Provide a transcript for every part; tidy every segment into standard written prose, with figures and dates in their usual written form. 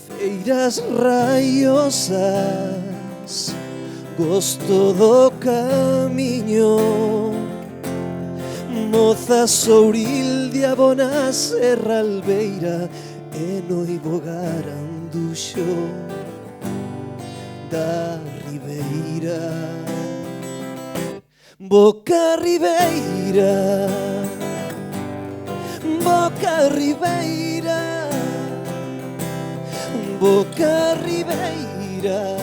Feiras raiosas, gosto do camiño, moza souril de abona serra albeira e noivo garanduxo da ribeira. Boca ribeira, boca ribeira, boca ribeira,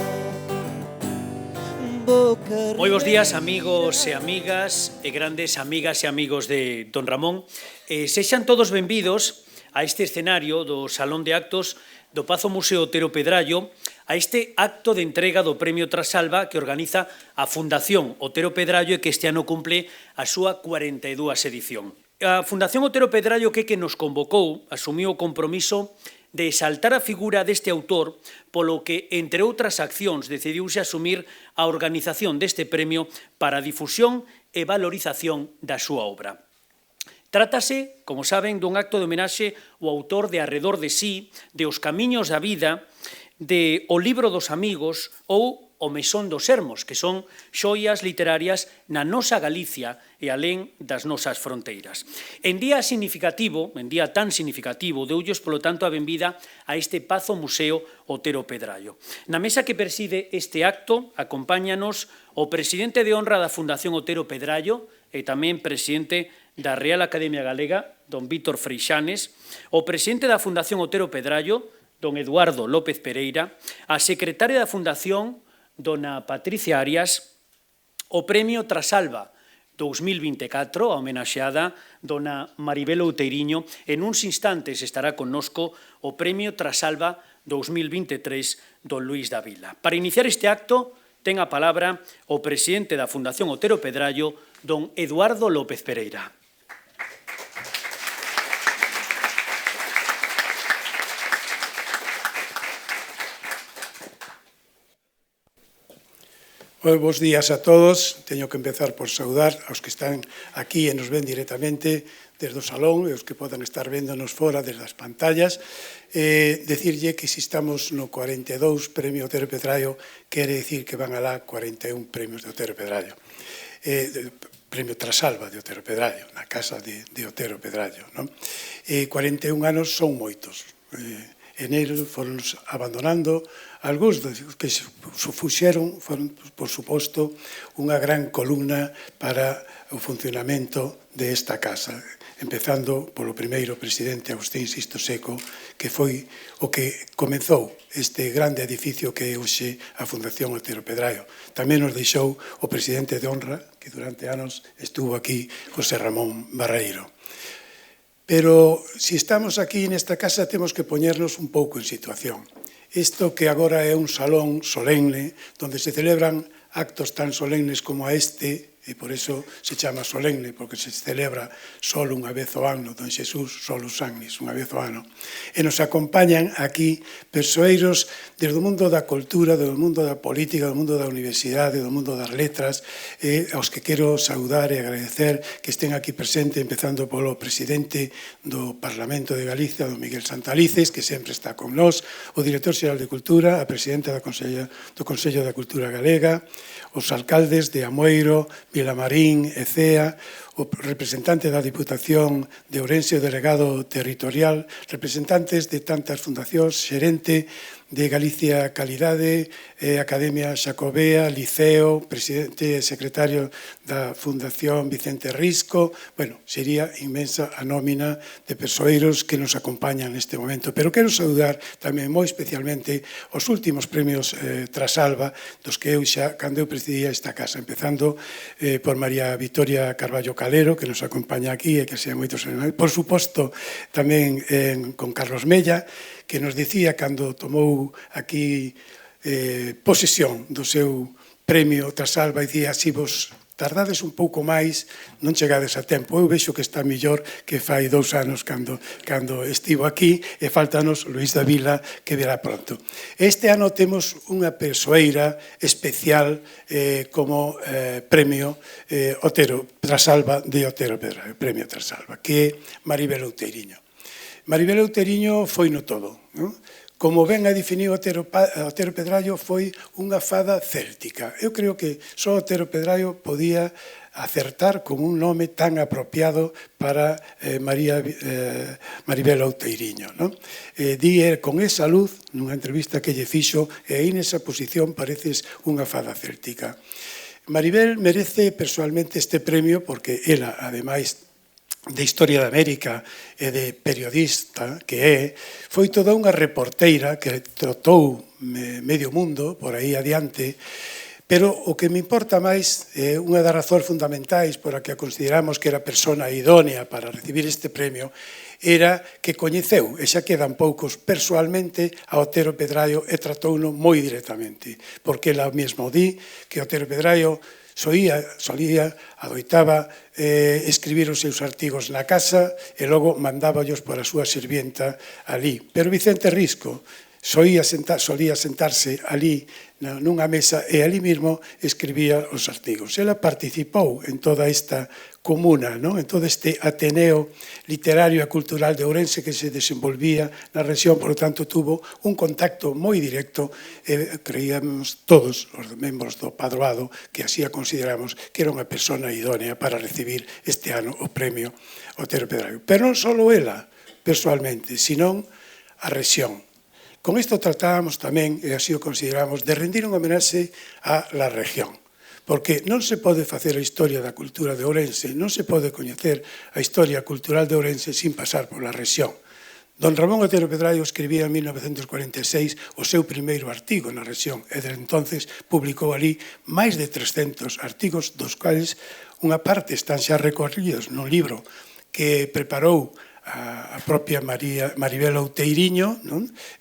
boca ribeira. Moi bons días, amigos e amigas e grandes amigas e amigos de Don Ramón. Sexan todos benvidos a este escenario do Salón de Actos do Pazo Museo Otero Pedrallo, a este acto de entrega do Premio Trasalba que organiza a Fundación Otero Pedrallo e que este ano cumple a súa 42 edición. A Fundación Otero Pedrallo que nos convocou asumiu o compromiso de exaltar a figura deste autor, polo que, entre outras accións, decidiuse asumir a organización deste premio para a difusión e valorización da súa obra. Trátase, como saben, dun acto de homenaxe ao autor de Arredor de sí, de Os camiños da vida, de O libro dos amigos ou O mesón dos sermos, que son xoias literarias na nosa Galicia e alén das nosas fronteiras. En día tan significativo, deullos, polo tanto, a benvida a este Pazo Museo Otero Pedrallo. Na mesa que preside este acto, acompáñanos o presidente de honra da Fundación Otero Pedrallo e tamén presidente da Real Academia Galega, don Vítor Freixanes, o presidente da Fundación Otero Pedrallo, don Eduardo López Pereira, a secretaria da Fundación, dona Patricia Arias, o Premio Trasalba 2024, a homenaxeada dona Maribel Outeiriño, en uns instantes estará connosco o Premio Trasalba 2023 don Luís Davila. Para iniciar este acto, ten a palabra o presidente da Fundación Otero Pedrallo, don Eduardo López Pereira. Bos días a todos. Teño que empezar por saudar aos que están aquí e nos ven directamente desde o salón e os que podan estar véndonos fora desde as pantallas. Decirlle que se estamos no 42 Premio Otero Pedrallo, quere decir que van alá 41 premios de Otero Pedrallo. Premio Trasalba de Otero Pedrallo, na casa de Otero Pedrallo. 41 anos son moitos. En el foron abandonando. Algúns que se fuxeron foron, por suposto, unha gran columna para o funcionamento desta casa, empezando polo primeiro presidente Agustín Sisto Seco, que foi o que comezou este grande edificio que é hoxe a Fundación Otero Pedrallo. Tamén nos deixou o presidente de honra, que durante anos estuvo aquí, José Ramón Barreiro. Pero, se estamos aquí nesta casa, temos que poñernos un pouco en situación. Isto que agora é un salón solemne, onde se celebran actos tan solemnes como a este, e por iso se chama solemne, porque se celebra só unha vez ao ano, don Xesús, solus annis, unha vez ao ano. E nos acompañan aquí persoeiros desde o mundo da cultura, do mundo da política, do mundo da universidade, do mundo das letras, e aos que quero saudar e agradecer que estén aquí presente, empezando polo presidente do Parlamento de Galicia, don Miguel Santalices, que sempre está con nós, o director xeral de Cultura, a presidenta do Consello da Cultura Galega, os alcaldes de Amoeiro, Vilamarín e Cea, o representante da Diputación de Ourense, o delegado territorial, representantes de tantas fundacións, xerente de Galicia Calidade, Academia Xacobea, Liceo, presidente e secretario da Fundación Vicente Risco. Bueno, sería inmensa a nómina de persoeiros que nos acompañan neste momento. Pero quero saudar tamén moi especialmente os últimos premios Trasalba, dos que eu xa, cando eu presidía esta casa, empezando por María Victoria Carballo Calero, que nos acompaña aquí e que sea moitos anos. Por suposto, tamén con Carlos Mella, que nos dicía cando tomou aquí posesión do seu premio Trasalba, dicía, si vos tardades un pouco máis, non chegades a tempo. Eu vexo que está mellor que fai 2 anos cando estivo aquí, e faltanos Luís Davila, que verá pronto. Este ano temos unha persoeira especial como premio Otero Trasalba de Otero Pedrallo, premio Trasalba, que é Maribel Outeiriño. Maribel Outeiriño foi no todo, non? como ben a definiu Otero Pedrallo, foi unha fada céltica. Eu creo que só Otero Pedrallo podía acertar con un nome tan apropiado para Maribel Outeiriño. Di con esa luz, nunha entrevista que lle fixo, e aí nesa posición pareces unha fada céltica. Maribel merece persoalmente este premio porque ela, ademais de Historia de América e de periodista que é, foi toda unha reporteira que trotou medio mundo por aí adiante, pero o que me importa máis é unha das razóns fundamentais por a que a consideramos que era persona idónea para recibir este premio era que coñeceu, e xa quedan poucos, persoalmente a Otero Pedrallo e tratouno moi directamente, porque ela mesmo di que Otero Pedrallo adoitaba escribir os seus artigos na casa e logo mandáballos por a súa sirvienta ali. Pero Vicente Risco solía sentarse ali nunha mesa e ali mesmo escribía os artigos. Ela participou en toda esta comuna, en todo este Ateneo literario e cultural de Ourense que se desenvolvía na rexión, por lo tanto, tuvo un contacto moi directo e creíamos todos os membros do padroado que así a consideramos que era unha persona idónea para recibir este ano o premio Otero Pedrallo. Pero non só ela, persoalmente, senón a rexión. Con isto tratábamos tamén, e así o consideramos, de rendir un homenaxe a la región. Porque non se pode facer a historia da cultura de Ourense, non se pode coñecer a historia cultural de Ourense sin pasar pola rexión. Don Ramón Otero Pedrallo escribía en 1946 o seu primeiro artigo na rexión e desde entonces publicou ali máis de 300 artigos, dos quales unha parte están xa recorridos nun libro que preparou a propia Maribel Outeiriño,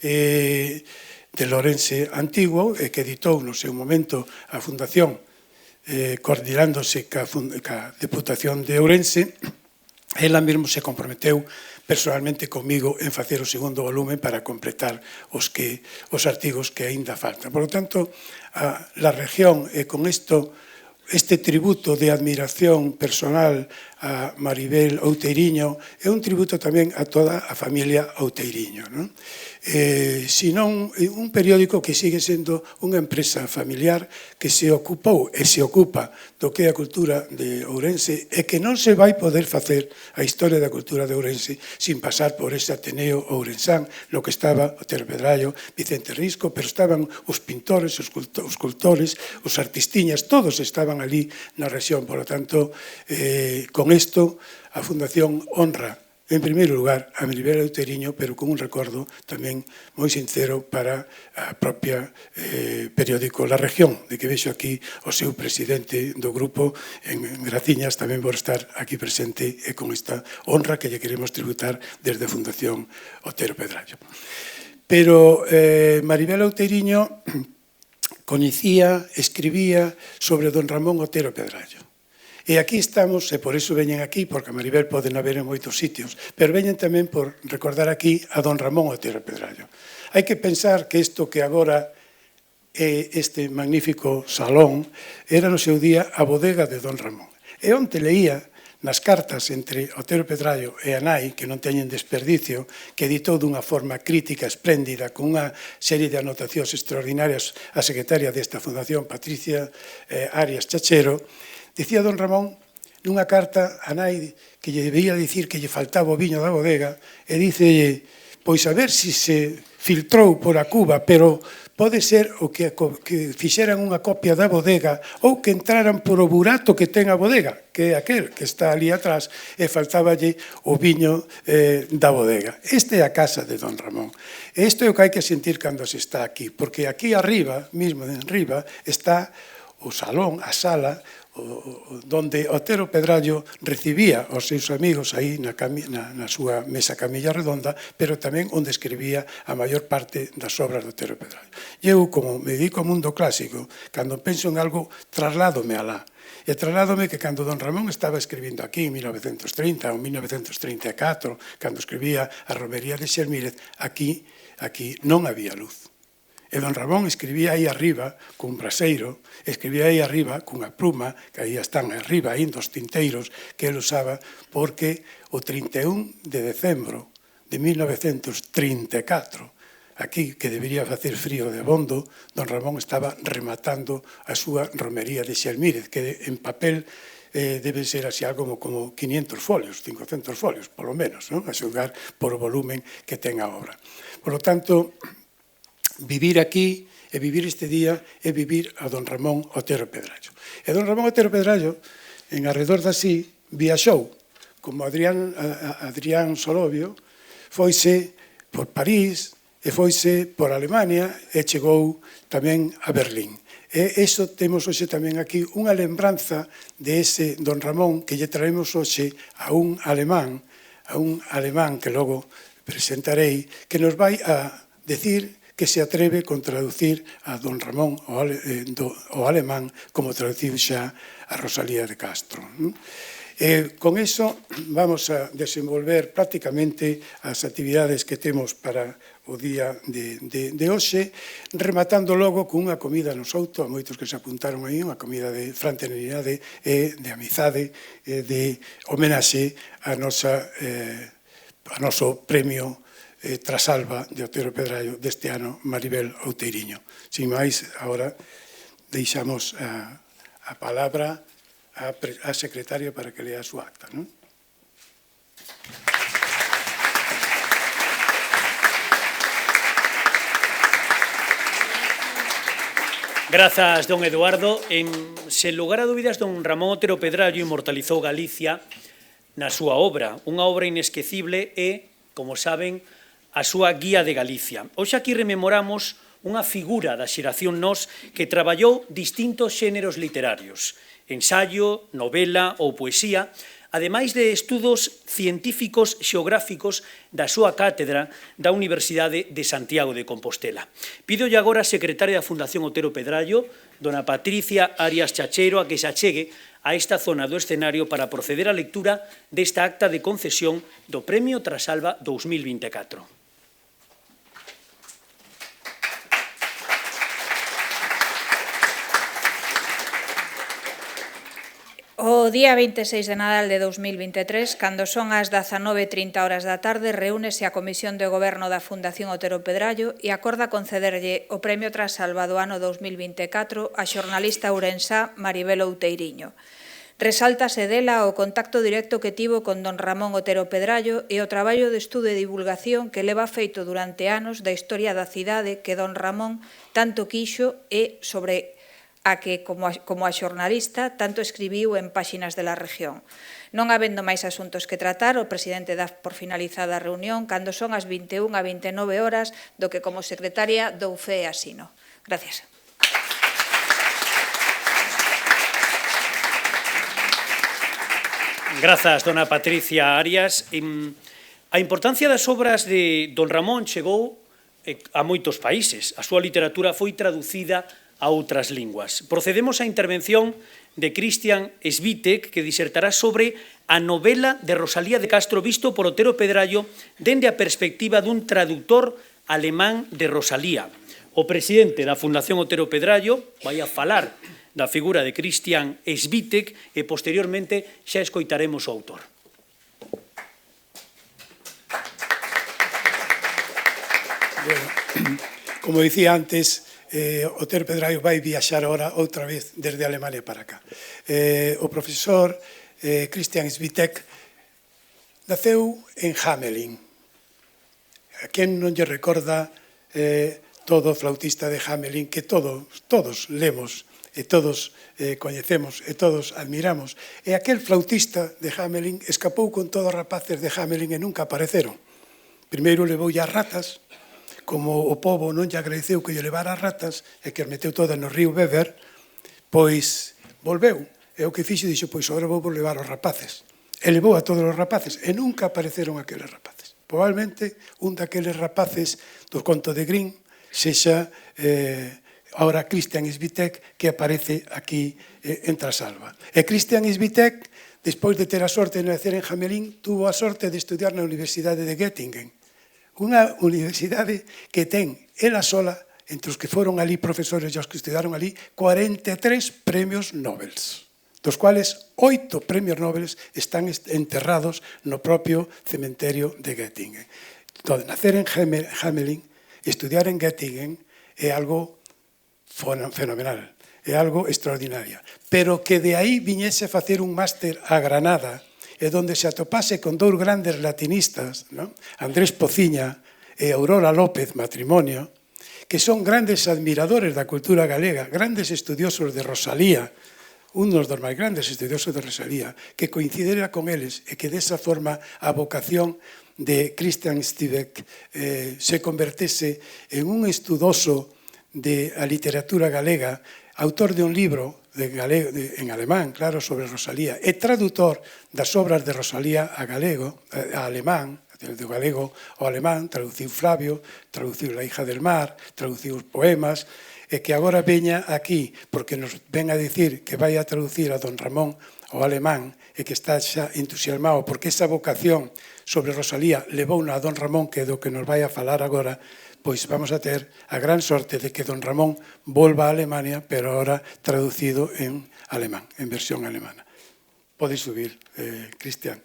de Ourense Antigo, e que editou no seu momento a Fundación, coordinándose ca Deputación de Ourense. Ela mesmo se comprometeu personalmente comigo en facer o segundo volumen para completar os artigos que aínda faltan. Por lo tanto, a región, e con isto, este tributo de admiración personal a Maribel Outeiriño é un tributo tamén a toda a familia Outeiriño. Senón un periódico que sigue sendo unha empresa familiar que se ocupou e se ocupa do que é a cultura de Ourense e que non se vai poder facer a historia da cultura de Ourense sin pasar por ese Ateneo ourensán no que estaba Otero Pedrallo, Vicente Risco, pero estaban os pintores, os escultores, os artistiñas, todos estaban ali na rexión. Por lo tanto, con isto, a Fundación honra, en primeiro lugar, a Maribel Outeiriño, pero con un recordo tamén moi sincero para a propia periódico La Región, de que vexo aquí o seu presidente do grupo, en Graciñas, tamén por estar aquí presente e con esta honra que lle queremos tributar desde a Fundación Otero Pedrallo. Pero Maribel Outeiriño coñecía, escribía sobre don Ramón Otero Pedrallo. E aquí estamos, e por iso veñen aquí, porque a Maribel poden haber en moitos sitios, pero veñen tamén por recordar aquí a don Ramón Otero Pedrallo. Hai que pensar que isto que agora é este magnífico salón era no seu día a bodega de don Ramón. E onte leía nas cartas entre Otero Pedrallo e a nai, que non teñen desperdicio, que editou dunha forma crítica espléndida, con unha serie de anotacións extraordinarias a secretaria desta fundación, Patricia Arias Chachero, dicía don Ramón nunha carta a nai que lle debía dicir que lle faltaba o viño da bodega e dicelle, pois a ver se se filtrou por a cuba, pero pode ser o que fixeran unha copia da bodega ou que entraran por o burato que ten a bodega, que é aquel que está ali atrás, e faltáballe o viño da bodega. Esta é a casa de don Ramón. E isto é o que hai que sentir cando se está aquí, porque aquí arriba, mesmo en riba, está o salón, a sala, donde Otero Pedrallo recibía os seus amigos aí na súa mesa camilla redonda, pero tamén onde escribía a maior parte das obras de Otero Pedrallo. E eu, como me dedico ao mundo clásico, cando penso en algo, trasládome alá. E trasládome que cando don Ramón estaba escribindo aquí en 1930 ou 1934, cando escribía a Romería de Xermírez, aquí non había luz. E don Ramón escribía aí arriba cun braseiro, escribía aí arriba cunha pluma, que aí están arriba ainda os tinteiros que ele usaba, porque o 31 de decembro de 1934, aquí, que debería facer frío de abondo, don Ramón estaba rematando a súa romería de Xelmírez, que en papel debe ser así algo como 500 folios, 500 folios, polo menos, non? A xulgar por o volumen que ten a obra. Por lo tanto, vivir aquí e vivir este día é vivir a don Ramón Otero Pedrallo. E don Ramón Otero Pedrallo, en arredor de así, viaxou, como Adrián Solovio, foise por París e foise por Alemania e chegou tamén a Berlín. E iso temos hoxe tamén aquí unha lembranza de ese don Ramón que lle traemos hoxe a un alemán que logo presentarei, que nos vai a decir que se atreve con traducir a don Ramón o alemán como traduciu xa a Rosalía de Castro. Con iso vamos a desenvolver prácticamente as actividades que temos para o día de hoxe, rematando logo cunha comida no Souto, a moitos que se apuntaron aí, unha comida de fraternidade e de amizade, de homenaxe a noso premio Trasalba de Otero Pedrallo deste ano, Maribel Outeiriño. Sin máis, agora deixamos a palabra a secretaria para que lea a súa acta, non? Grazas, don Eduardo. Sen lugar a dúbidas, don Ramón Otero Pedrallo inmortalizou Galicia na súa obra. Unha obra inesquecible e, como saben, a súa Guía de Galicia. Hoxe aquí rememoramos unha figura da xeración Nós que traballou distintos xéneros literarios, ensaio, novela ou poesía, ademais de estudos científicos xeográficos da súa cátedra da Universidade de Santiago de Compostela. Pídolle agora a secretaria da Fundación Otero Pedrallo, dona Patricia Arias Chachero, a que se achegue a esta zona do escenario para proceder á lectura desta acta de concesión do Premio Trasalba 2024. O día 26 de Nadal de 2023, cando son as 19:30 horas da tarde, reúnese a Comisión de Goberno da Fundación Otero Pedrallo e acorda concederlle o Premio Trasalba do ano 2024 a xornalista ourensá Maribel Outeiriño. Resáltase dela o contacto directo que tivo con don Ramón Otero Pedrallo e o traballo de estudo e divulgación que leva feito durante anos da historia da cidade que don Ramón tanto quixo e sobre a que, como a xornalista, tanto escribiu en páxinas de la región. Non habendo máis asuntos que tratar, o presidente dá por finalizada a reunión cando son as 21:29 horas, do que como secretaria dou fe e asino. Gracias. Grazas, dona Patricia Arias. A importancia das obras de don Ramón chegou a moitos países. A súa literatura foi traducida a outras linguas. Procedemos á intervención de Christian Svitek, que disertará sobre a novela de Rosalía de Castro visto por Otero Pedrallo dende a perspectiva dun traductor alemán de Rosalía. O presidente da Fundación Otero Pedrallo vai a falar da figura de Christian Svitek e posteriormente xa escoitaremos o autor. Bueno, como dicía antes, Otero Pedrallo vai viaxar ahora outra vez desde Alemania para acá. O profesor Christian Svitek naceu en Hamelin. A quen non lle recorda todo flautista de Hamelin que todos lemos e todos coñecemos e todos admiramos. E aquel flautista de Hamelin escapou con todos os rapaces de Hamelin e nunca apareceron. Primeiro levoulle as ratas, como o pobo non lle agradeceu que lle levara as ratas e que as meteu todas no río Beber, pois volveu. E o que fixo, dixo, pois agora vou levar os rapaces. E levou a todos os rapaces e nunca apareceron aqueles rapaces. Probablemente un daqueles rapaces do conto de Grimm sexa ahora Christian Svitek, que aparece aquí en Trasalba. E Christian Svitek, despois de ter a sorte de nacer en Hamelin, tuvo a sorte de estudiar na Universidade de Göttingen. Unha universidade que ten, ela sola, entre os que foron ali profesores e os que estudiaron ali, 43 premios Nobel, dos cuales 8 premios Nobel están enterrados no propio cementerio de Göttingen. Nacer en Hamelin estudiar en Göttingen é algo fenomenal, é algo extraordinario. Pero que de aí viñese a facer un máster a Granada, e donde se atopase con dous grandes latinistas, ¿no? Andrés Pociña e Aurora López, matrimonio, que son grandes admiradores da cultura galega, grandes estudiosos de Rosalía, unos dos máis grandes estudiosos de Rosalía, que coincidera con eles e que desa forma a vocación de Christian Stiebeck se convertese en un estudoso de a literatura galega, autor de un libro en alemán, claro, sobre Rosalía, e traductor das obras de Rosalía a galego, a alemán, do galego ao alemán, traduciu Flavio, traduciu La hija del mar, traduciu os poemas, e que agora veña aquí, porque nos ven a dicir que vai a traducir a don Ramón ao alemán, e que está xa entusiasmado, porque esa vocación sobre Rosalía levou a don Ramón, que é do que nos vai a falar agora, pois vamos a ter a gran sorte de que don Ramón volva a Alemania, pero agora traducido en alemán, en versión alemana. Podes subir, Cristian.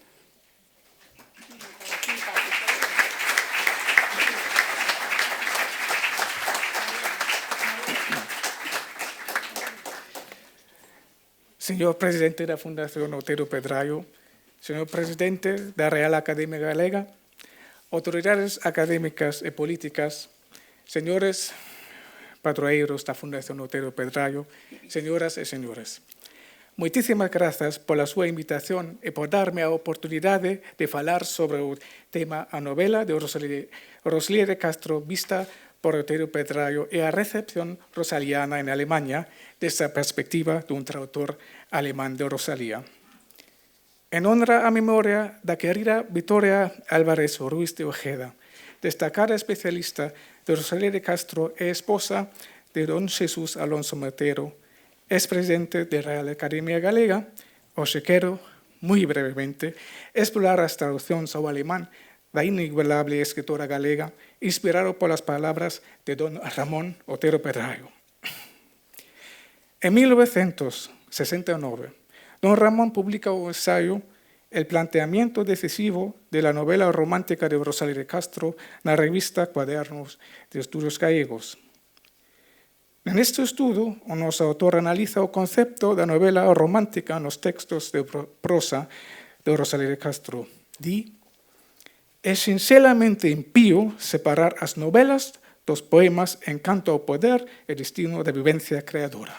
Señor presidente da Fundación Otero Pedrayo, señor presidente da Real Academia Galega, autoridades académicas e políticas, señores padroeiros da Fundación Otero Pedrayo, señoras e señores. Moitísimas grazas pola súa invitación e por darme a oportunidade de falar sobre o tema a novela de Rosalía de Castro vista por Otero Pedrayo e a recepción rosaliana en Alemanha desta perspectiva dun tradutor alemán de Rosalía. En honra á memoria da querida Victoria Álvarez Ruiz de Ojeda, destacada especialista de Rosalía de Castro e esposa de don Jesús Alonso Matero, ex-presidente da Real Academia Galega, hoxe quero, moi brevemente, explorar as traducións ao alemán da inigualable escritora galega, inspirado polas palabras de don Ramón Otero Pedrayo. En 1969, don Ramón publica o ensayo El planteamiento decisivo de la novela romántica de Rosalía de Castro na revista Cuadernos de Estudios Gallegos. En este estudo, o noso autor analiza o concepto da novela romántica nos textos de prosa de Rosalía de Castro. Di: é sinceramente impío separar as novelas dos poemas en canto ao poder e destino da vivencia creadora.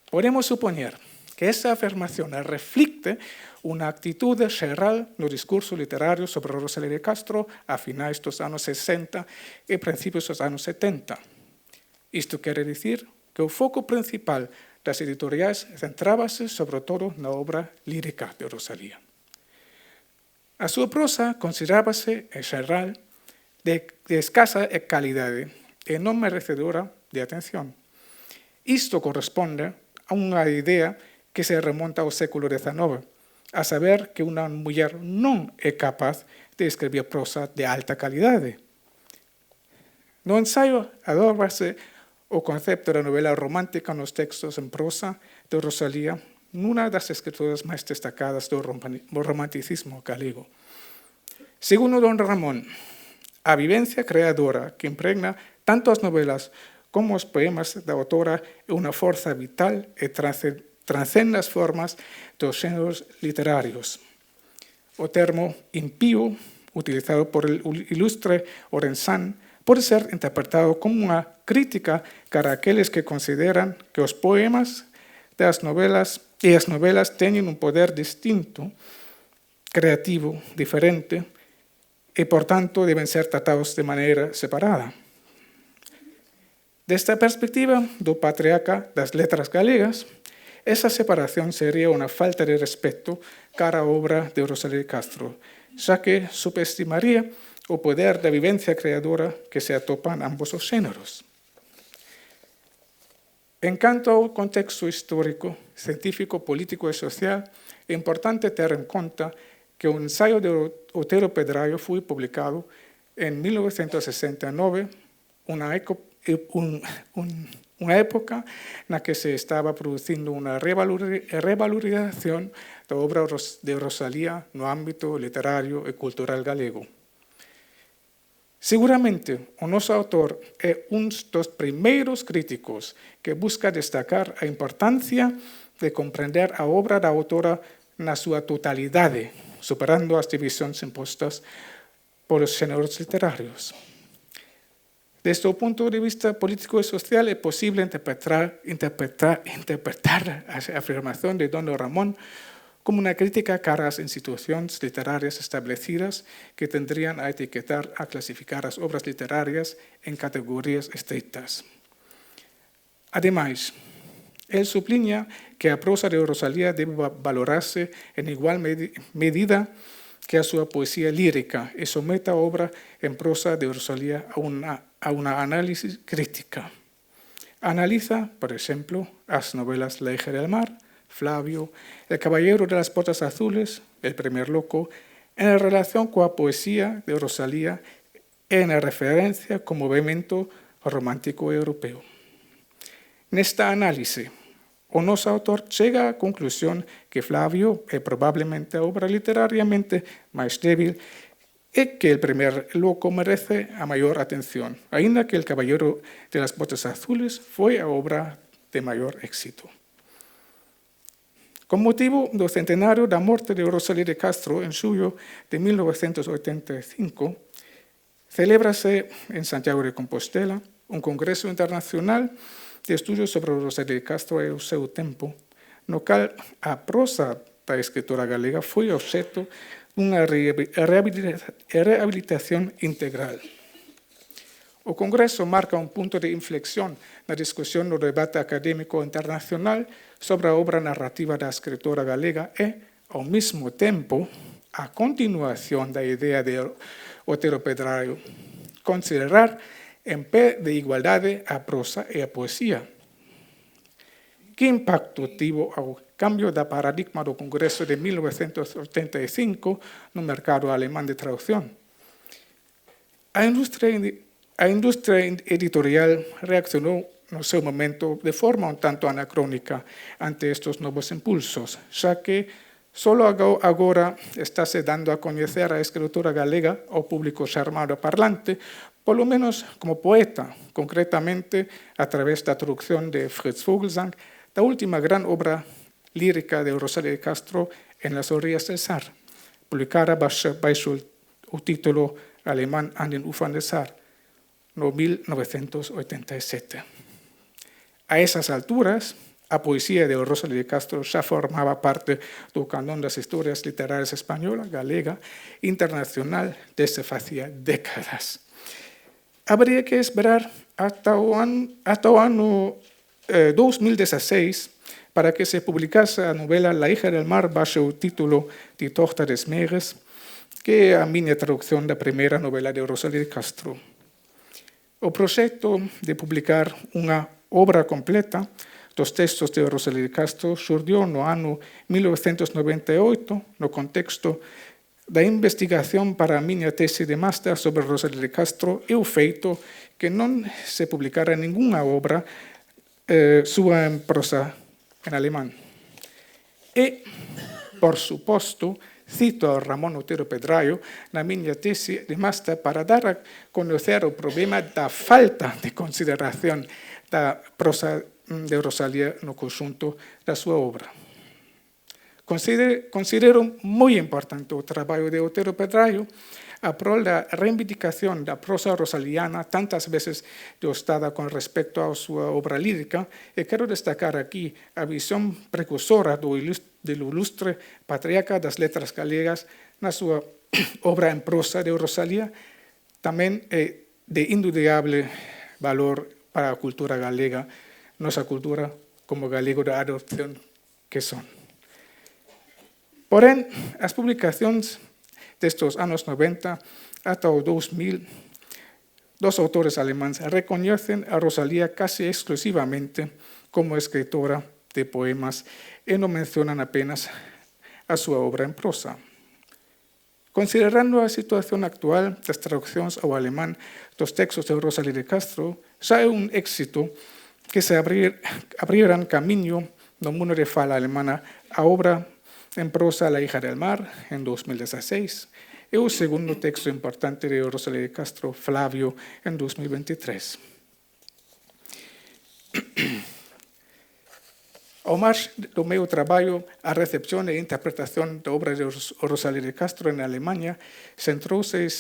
Podemos supoñer que esa afirmación reflicte unha actitude xeral no discurso literario sobre Rosalía de Castro a finais dos anos 60 e principios dos anos 70. Isto quere dicir que o foco principal das editoriais centrábase sobre todo na obra lírica de Rosalía. A súa prosa considerábase, en xeral, de escasa calidade e non merecedora de atención. Isto corresponde a unha idea que se remonta ao século XIX, a saber que unha muller non é capaz de escribir prosa de alta calidade. No ensaio adóbase o concepto da novela romántica nos textos en prosa de Rosalía, nunha das escritoras máis destacadas do romanticismo galego. Segundo don Ramón, a vivencia creadora que impregna tanto as novelas como os poemas da autora é unha forza vital e transcende as formas dos xéneros literarios. O termo impío, utilizado por el ilustre Orensán, pode ser interpretado como unha crítica cara a aqueles que consideran que os poemas das novelas e as novelas teñen un poder distinto, creativo, diferente, e, por tanto, deben ser tratados de maneira separada. Desta perspectiva do patriarca das letras galegas, esa separación sería unha falta de respeto cara a obra de Rosalía de Castro, xa que subestimaría o poder da vivencia creadora que se atopan ambos os xéneros. En canto ao contexto histórico, científico, político e social, é importante ter en conta que o ensaio de Otero Pedrayo foi publicado en 1969, unha época na que se estaba producindo unha revalorización da obra de Rosalía no ámbito literario e cultural galego. Seguramente, o noso autor é un dos primeiros críticos que busca destacar a importancia de comprender a obra da autora na súa totalidade, superando as divisións impostas por os xéneros literarios. Desde o punto de vista político e social é posible interpretar a afirmación de Don Ramón como una crítica cara ás institucións literarias establecidas que tendrían a etiquetar, a clasificar as obras literarias en categorías estritas. Ademais, el subliña que a prosa de Rosalía debe valorarse en igual medida que a súa poesía lírica e someta a obra en prosa de Rosalía a una análisis crítica. Analiza, por exemplo, as novelas La hija del mar, Flavio, El caballero de las botas azules, El primer loco, en relación coa poesía de Rosalía e en referencia co movimento romántico europeo. Nesta análise, o noso autor chega á conclusión que Flavio é probablemente a obra literariamente máis débil e que El primer loco merece a maior atención, aínda que El caballero de las botas azules foi a obra de maior éxito. Con motivo do centenario da morte de Rosalía de Castro en xullo de 1985, celébrase en Santiago de Compostela un congreso internacional de estudios sobre Rosalía de Castro e o seu tempo, no cal a prosa da escritora galega foi obxecto dunha rehabilitación integral. O Congreso marca un punto de inflexión na discusión no debate académico internacional sobre a obra narrativa da escritora galega e, ao mesmo tempo, a continuación da idea de Otero Pedraio, considerar en pé de igualdade a prosa e a poesía. Que impacto tivo o cambio da paradigma do Congreso de 1985 no mercado alemán de traducción? A industria editorial reaccionou no seu momento de forma un tanto anacrónica ante estes novos impulsos, xa que só agora estáse dando a coñecer a escritora galega ao público xermano parlante, polo menos como poeta, concretamente a través da traducción de Fritz Vogelsang da última gran obra lírica de Rosalía de Castro En las orillas del Sar, publicada baixo o título alemán An den Ufern des Sar, no 1987. A esas alturas, a poesía de Rosalía de Castro xa formaba parte do canón das historias literarias española, galega, internacional desde facía décadas. Habría que esperar ata o ano 2016 para que se publicase a novela La hija del mar baixo o título Die Tochter des Meeres, que é a miña traducción da primeira novela de Rosalía de Castro. O proxecto de publicar unha obra completa dos textos de Rosalía de Castro xurdiu no ano 1998 no contexto da investigación para a miña tese de máster sobre Rosalía de Castro e o feito que non se publicara ningunha obra súa en prosa en alemán. E, por suposto, cito a Ramón Otero Pedraio na miña tese de máster para dar a conocer o problema da falta de consideración da prosa de Rosalía no conxunto da súa obra. Considero moi importante o traballo de Otero Pedraio a prol da reivindicación da prosa rosaliana tantas veces deostada con respecto á súa obra lírica e quero destacar aquí a visión precursora do ilustre patriarca das letras galegas na súa obra en prosa de Rosalía, tamén é de indudable valor para a cultura galega, nosa cultura como galego da adopción que son. Porén, as publicacións destes anos 90 ata o 2000, dos autores alemáns recoñecen a Rosalía casi exclusivamente como escritora de poemas e non mencionan apenas a súa obra en prosa. Considerando a situación actual das traduccións ao alemán dos textos de Rosalía de Castro, xa é un éxito que se abriran camiño no mundo de fala alemana a obra en prosa La hija del mar, en 2016, e o segundo texto importante de Rosalía de Castro Flavio en 2023. Ao máis do meu traballo, a recepción e interpretación da obra de Rosalía de Castro en Alemanha centrouse e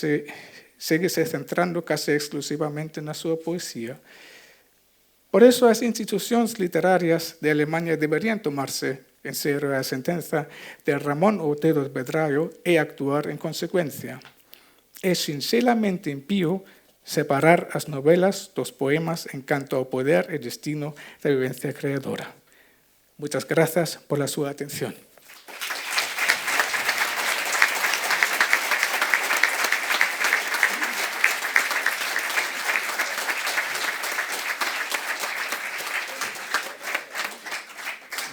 segue-se centrando case exclusivamente na súa poesía. Por eso, as institucións literarias de Alemanha deberían tomarse en serio a sentenza de Ramón Otero Pedrayo e actuar en consecuencia. É sinceramente impío separar as novelas dos poemas en canto ao poder e destino da vivencia creadora. Muchas gracias por la su atención.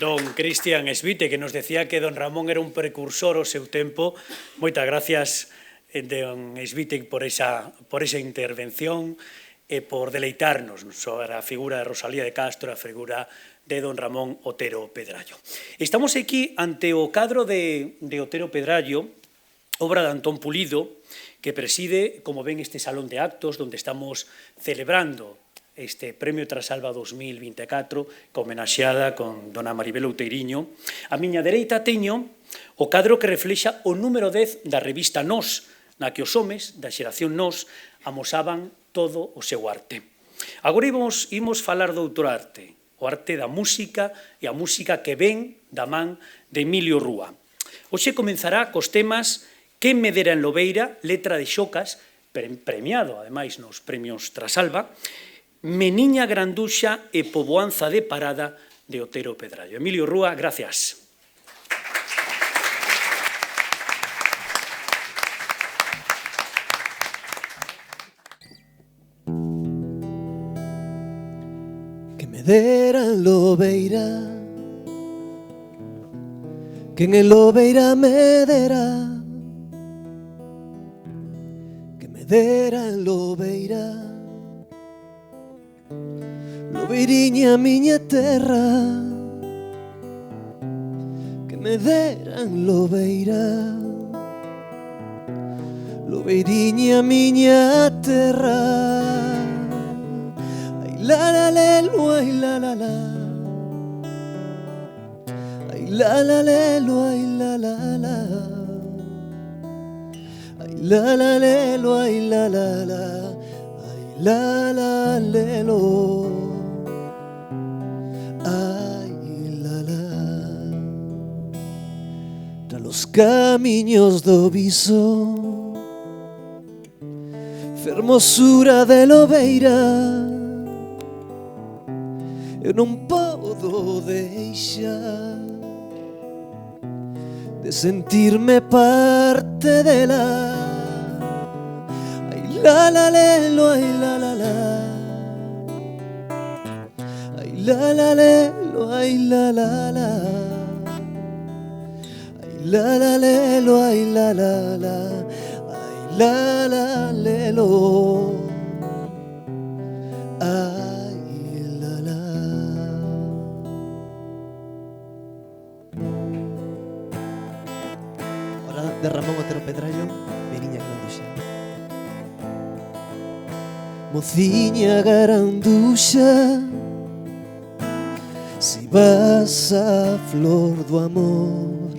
Don Cristian Esvite, que nos decía que don Ramón era un precursor ao seu tempo. Moitas gracias, don Esvite, por esa intervención e por deleitarnos sobre a figura de Rosalía de Castro, a figura de don Ramón Otero Pedrayo. Estamos aquí ante o cadro de Otero Pedrayo, obra de Antón Pulido, que preside, como ven, este salón de actos donde estamos celebrando este Premio Trasalba 2024, homenaxeada con dona Maribel Outeiriño. A miña dereita teño o cadro que reflexa o número 10 da revista Nós, na que os homes da xeración Nós amosaban todo o seu arte. Agora imos falar do outro arte, o arte da música e a música que ven da man de Emilio Rúa. Hoxe comenzará cos temas Quen me dera en Lobeira, letra de Xocas, premiado, ademais, nos premios Trasalba, Meniña Granduxa e Poboanza de Parada de Otero Pedrayo. Emilio Rúa, gracias. Que me dera en Lobeira, que en el Lobeira me dera, que me dera en Lobeira, Lobeiriña miña terra, que me dera en Lobeira, Lobeiriña miña terra. Ay la la lelo, ay la la la, ay la la lelo, ay la la la, ay la la lelo, ay la la la, ay la la lelo, ay la la. Tra los camiños do viso, fermosura de Lobeira, eu non podo deixar de sentirme parte dela. Ai la la lelo, ai la la la, ai la la lelo, ai la la la, ai la la lelo, ai la la la, ai la la lelo, ai. De Ramón Otero Pedrayo, Meniña Granduxa. Mociña Granduxa, si vas a flor do amor,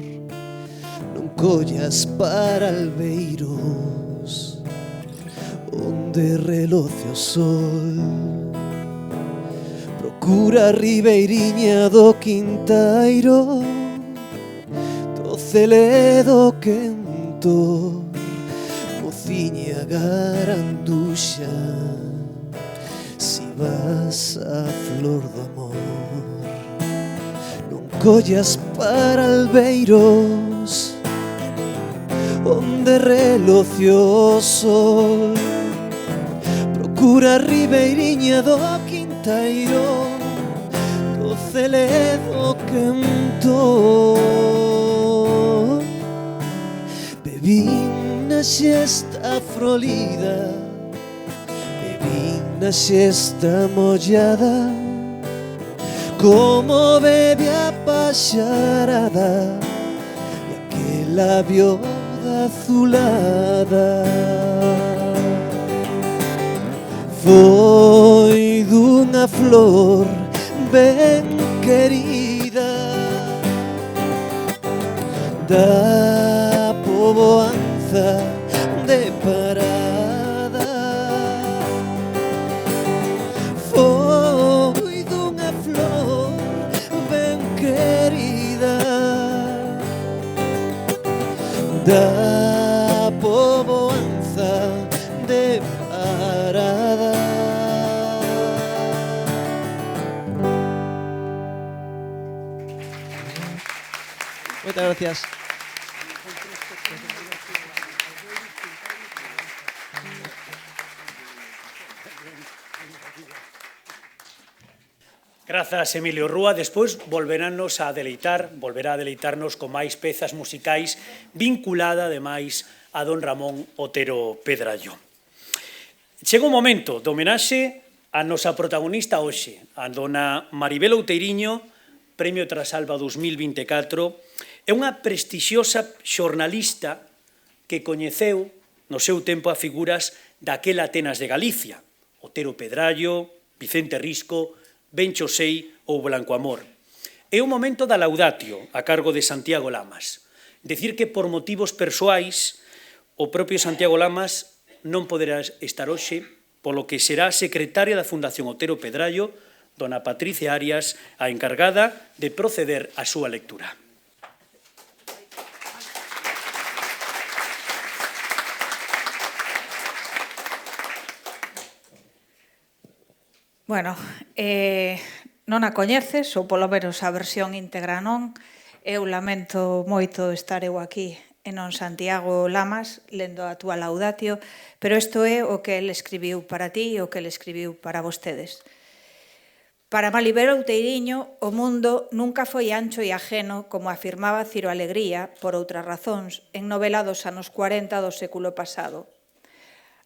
non collas para albeiros onde reloce o sol. Procura a ribeiriña do Quintairo, Celedo quentor, mociña Granduxa, si vas a flor do amor, non collas para albeiros onde reloce o sol. Procura a ribeiriña do Quintairo, do Celedo quentor. Bebín na xesta frolida, bebín na xesta mollada, como bebe a paxarada, e aquel labio da azulada. Foi dunha flor ben querida da poboanza de Parada. Foi dunha flor ben querida da poboanza de Parada. Muchas gracias. Grazas, Emilio Rúa. Despois volverá a deleitarnos con máis pezas musicais vinculada, ademais, a don Ramón Otero Pedrallo. Chega un momento de homenaxe a nosa protagonista hoxe, a dona Maribel Outeiriño, Premio Trasalba 2024, é unha prestixiosa xornalista que coñeceu no seu tempo a figuras daquela Atenas de Galicia, Otero Pedrallo, Vicente Risco, Bencho Sei ou Blanco Amor. É o momento da laudatio a cargo de Santiago Lamas. Decir que por motivos persoais o propio Santiago Lamas non poderá estar hoxe, polo que será a secretaria da Fundación Otero Pedrallo, dona Patricia Arias, a encargada de proceder á súa lectura. Bueno, non a coñeces, ou polo menos a versión íntegra non. Eu lamento moito estar eu aquí e non Santiago Lamas lendo a túa laudatio, pero isto é o que ele escribiu para ti e o que ele escribiu para vostedes. Para Maribel Outeiriño, o mundo nunca foi ancho e ajeno, como afirmaba Ciro Alegría, por outras razóns, en novela dos anos 40 do século pasado.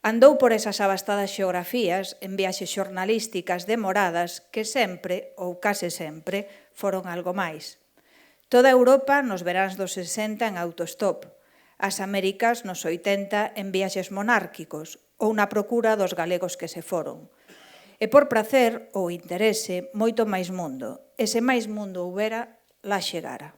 Andou por esas abastadas xeografías en viaxes xornalísticas demoradas que sempre, ou case sempre, foron algo máis. Toda Europa nos veráns dos 60 en autostop, as Américas nos 80 en viaxes monárquicos ou na procura dos galegos que se foron. E por prazer ou interese, moito máis mundo. E se máis mundo houbera, lá chegara.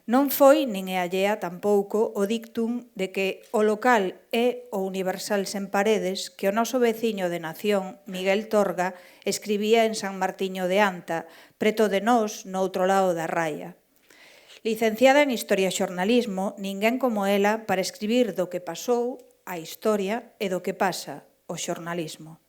Non foi, nin é allea tampouco, o dictum de que o local é o universal sen paredes que o noso veciño de nación, Miguel Torga, escribía en San Martiño de Anta, preto de nós, no outro lado da raia. Licenciada en Historia e Xornalismo, ninguén como ela para escribir do que pasou, a historia, e do que pasa, o xornalismo.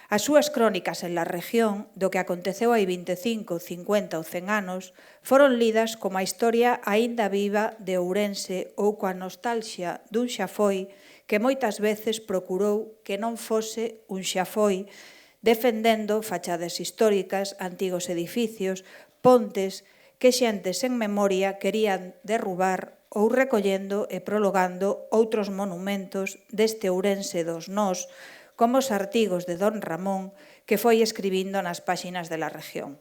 As súas crónicas en la región do que aconteceu hai 25, 50 ou 100 anos foron lidas como a historia aínda viva de Ourense ou coa nostalxia dun xafoi que moitas veces procurou que non fose un xafoi, defendendo fachadas históricas, antigos edificios, pontes que xentes sen memoria querían derrubar ou recollendo e prologando outros monumentos deste Ourense dos nós, como os artigos de don Ramón que foi escribindo nas páxinas de la región.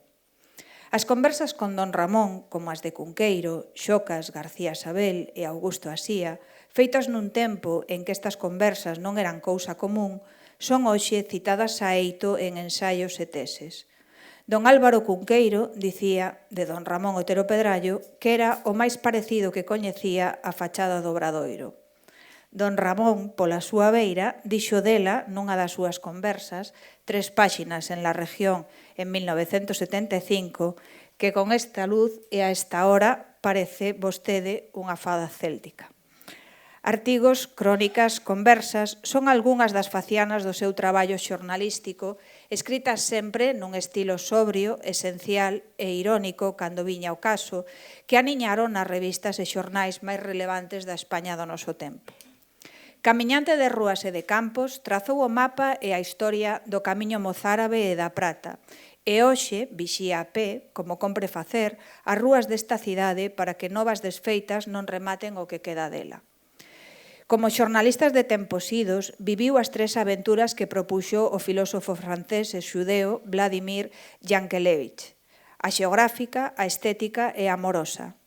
As conversas con don Ramón, como as de Cunqueiro, Xocas, García Sabel e Augusto Asía, feitas nun tempo en que estas conversas non eran cousa común, son hoxe citadas a eito en ensaios e teses. Don Álvaro Cunqueiro dicía de don Ramón Otero Pedrallo que era o máis parecido que coñecía a fachada do Obradoiro. Don Ramón, pola súa beira, dixo dela, nunha das súas conversas, 3 páxinas en la región en 1975, que con esta luz e a esta hora parece vostede unha fada céltica. Artigos, crónicas, conversas son algunhas das facianas do seu traballo xornalístico, escritas sempre nun estilo sobrio, esencial e irónico, cando viña o caso, que aniñaron nas revistas e xornais máis relevantes da España do noso tempo. Camiñante de rúas e de campos, trazou o mapa e a historia do camiño mozárabe e da Prata, e hoxe vixía a pé, como compre facer, as rúas desta cidade para que novas desfeitas non rematen o que queda dela. Como xornalistas de tempos idos, viviu as 3 aventuras que propuxo o filósofo francés e xudeo Vladimir Yankelevich: a xeográfica, a estética e a amorosa.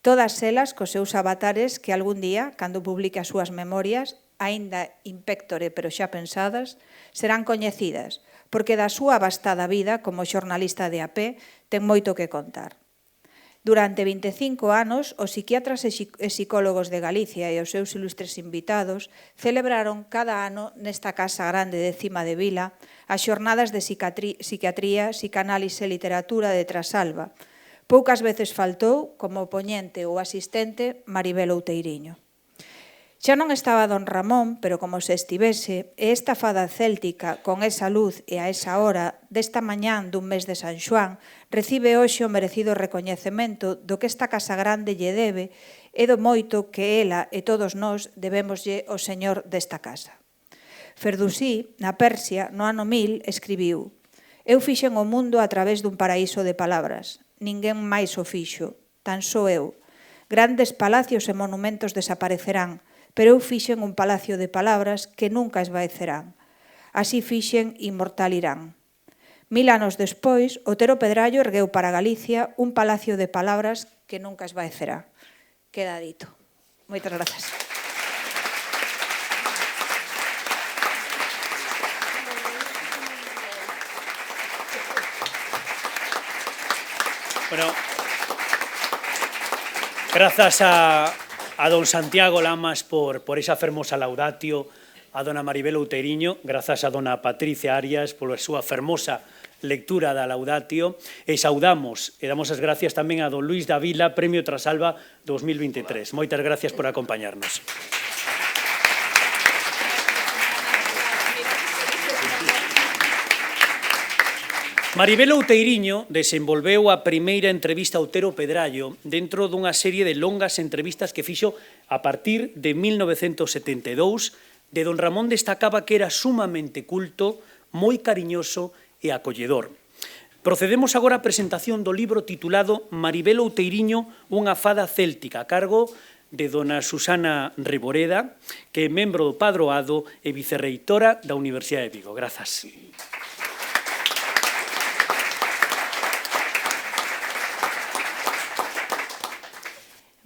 Todas elas cos seus avatares que algún día, cando publique as súas memorias, aínda impectore pero xa pensadas, serán coñecidas, porque da súa vastada vida como xornalista de AP ten moito que contar. Durante 25 anos, os psiquiatras e psicólogos de Galicia e os seus ilustres invitados celebraron cada ano nesta Casa Grande de Cima de Vila as xornadas de psiquiatría, psicanálise e literatura de Trasalba. Poucas veces faltou, como poñente ou asistente, Maribel Outeiriño. Xa non estaba don Ramón, pero como se estivese, e esta fada céltica, con esa luz e a esa hora, desta mañán dun mes de San Xoán, recibe hoxe o merecido recoñecemento do que esta Casa Grande lle debe e do moito que ela e todos nós debemoslle ao Señor desta casa. Ferdousí, na Persia, no ano 1000, escribiu: Eu fixen o mundo a través dun paraíso de palabras. Ninguén máis o fixo, tan só eu. Grandes palacios e monumentos desaparecerán, pero eu fixen un palacio de palabras que nunca esvaecerán. Así fixen inmortal irán. 1000 anos despois, Otero Pedrallo ergueu para Galicia un palacio de palabras que nunca esvaecerá. Queda dito. Moitas grazas. Bueno, grazas a don Santiago Lamas por esa fermosa laudatio, a dona Maribel Outeiriño, grazas a dona Patricia Arias pola súa fermosa lectura da laudatio, e saudamos e damos as gracias tamén a don Luís Davila, Premio Trasalba 2023. Moitas gracias por acompañarnos. Maribel Outeiriño desenvolveu a primeira entrevista a Otero Pedrallo dentro dunha serie de longas entrevistas que fixo a partir de 1972. De don Ramón destacaba que era sumamente culto, moi cariñoso e acolledor. Procedemos agora á presentación do libro titulado Maribel Outeiriño, unha fada céltica, a cargo de dona Susana Reboreda, que é membro do Padroado e vicerreitora da Universidade de Vigo. Grazas.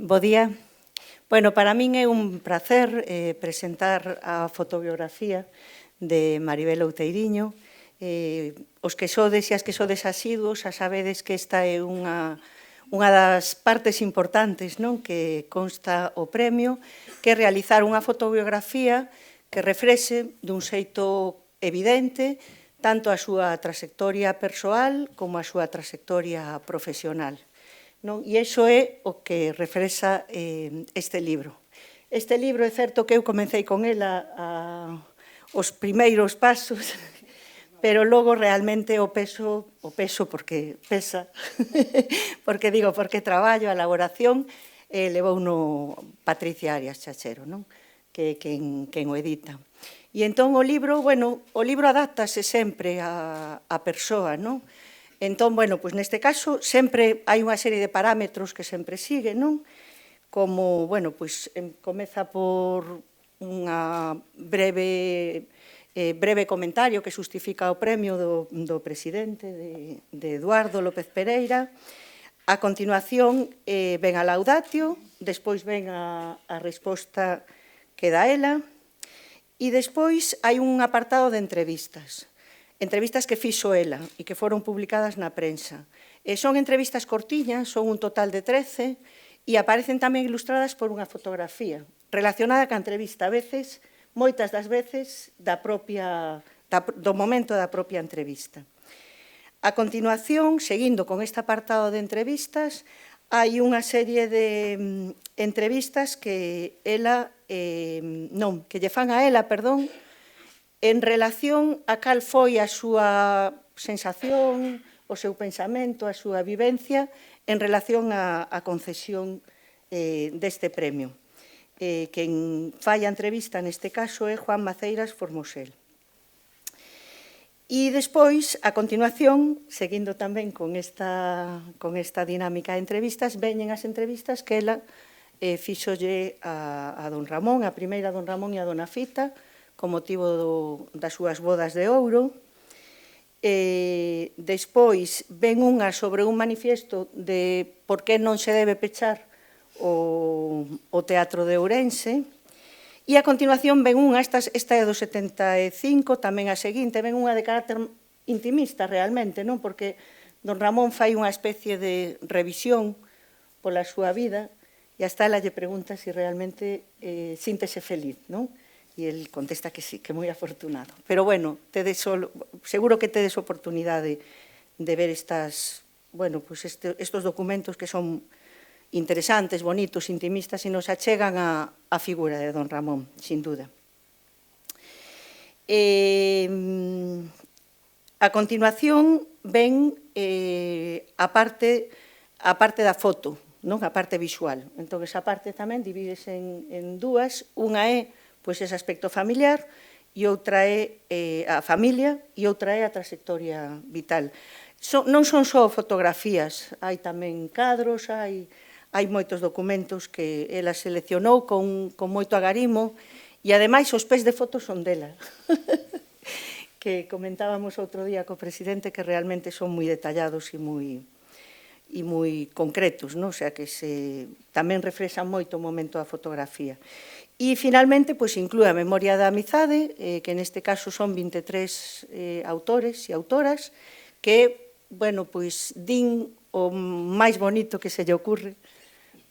Bo día. Bueno, para min é un placer presentar a fotobiografía de Maribel Outeiriño. Os que sodes e as que sodes asiduos, xa sabedes que esta é unha das partes importantes, non, que consta o premio, que é realizar unha fotobiografía que reflexe dun xeito evidente tanto a súa trayectoria persoal como a súa trayectoria profesional. Non? E iso é o que reflexa este libro. Este libro é certo que eu comecei con ela os primeiros pasos, pero logo realmente o peso porque pesa, porque traballo, a elaboración, levou no Patricia Arias Chachero, non? Que quen o edita. E entón o libro adáptase sempre á persoa, non? Entón, pois neste caso, sempre hai unha serie de parámetros que sempre sigue, non? Como, pois comeza por unha breve comentario que justifica o premio do presidente de Eduardo López Pereira. A continuación, ven a laudatio, despois ven a resposta que dá ela, e despois hai un apartado de entrevistas. Entrevistas que fixo ela e que foron publicadas na prensa. Son entrevistas cortiñas, son un total de 13, e aparecen tamén ilustradas por unha fotografía relacionada ca entrevista, a veces, moitas das veces, do momento da propia entrevista. A continuación, seguindo con este apartado de entrevistas, hai unha serie de entrevistas que lle fan a ela, en relación a cal foi a súa sensación, o seu pensamento, a súa vivencia en relación á concesión deste premio. Quen fai a entrevista neste caso é Juan Maceiras Formosel. E despois, a continuación, seguindo tamén con esta dinámica de entrevistas, veñen as entrevistas que ela fixolle a don Ramón, a primeira a don Ramón e a dona Fita, con motivo das súas bodas de ouro. Despois ven unha sobre un manifiesto de por que non se debe pechar o Teatro de Ourense. E a continuación ven unha, esta é do 75, tamén a seguinte, ven unha de carácter intimista realmente, non? Porque don Ramón fai unha especie de revisión pola súa vida e hasta ela lle pregunta se realmente síntese feliz, non? E el contesta que sí, que moi afortunado. Pero bueno, seguro que tedes oportunidade de ver estos documentos que son interesantes, bonitos, intimistas, e nos achegan a figura de don Ramón, sin duda. A continuación ven a parte da foto, non? A parte visual. Entón, esa parte tamén divídese en dúas. Unha é ese aspecto familiar e outra é a familia e outra é a trayectoria vital. Non son só fotografías, hai tamén cadros, hai moitos documentos que ela seleccionou con moito agarimo e, ademais, os pés de fotos son dela, que comentábamos outro día co presidente que realmente son moi detallados e moi concretos, non? O sea, que tamén refrexan moito o momento da fotografía. E, finalmente, inclúe a Memoria da Amizade, que neste caso son 23 autores e autoras, que, din o máis bonito que se lle ocurre,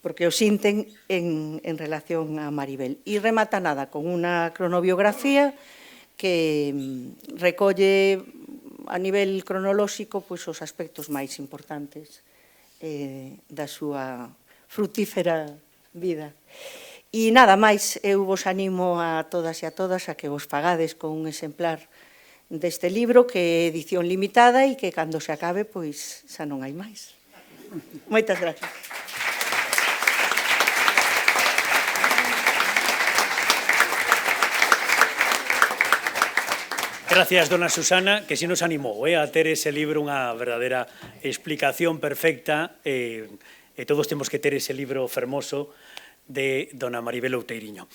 porque o sinten en relación a Maribel. E remata nada con unha cronobiografía que recolle a nivel cronolóxico os aspectos máis importantes da súa frutífera vida. E nada máis, eu vos animo a todas e a todas a que vos pagades con un exemplar deste libro, que é edición limitada e que cando se acabe, xa non hai máis. Moitas gracias. Gracias, dona Susana, que si nos animou a ter ese libro unha verdadeira explicación perfecta, e todos temos que ter ese libro fermoso de dona Maribel Outeiriño.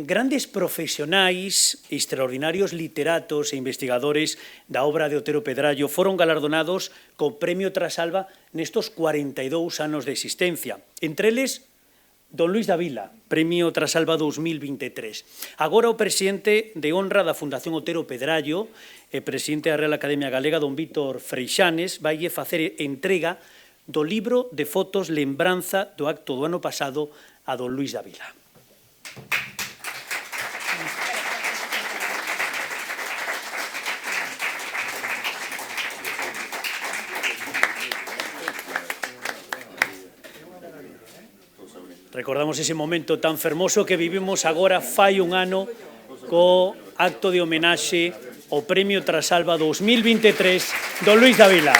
Grandes profesionais, extraordinarios literatos e investigadores da obra de Otero Pedrayo foron galardonados co Premio Trasalba nestos 42 anos de existencia. Entre eles, don Luís Davila, Premio Trasalba 2023. Agora o presidente de honra da Fundación Otero Pedrayo e presidente da Real Academia Galega, don Vítor Freixanes, vai facer entrega do libro de fotos lembranza do acto do ano pasado a don Luís Davila. Recordamos ese momento tan fermoso que vivimos agora fai un ano co acto de homenaxe ao Premio Trasalba 2023 don Luís Davila.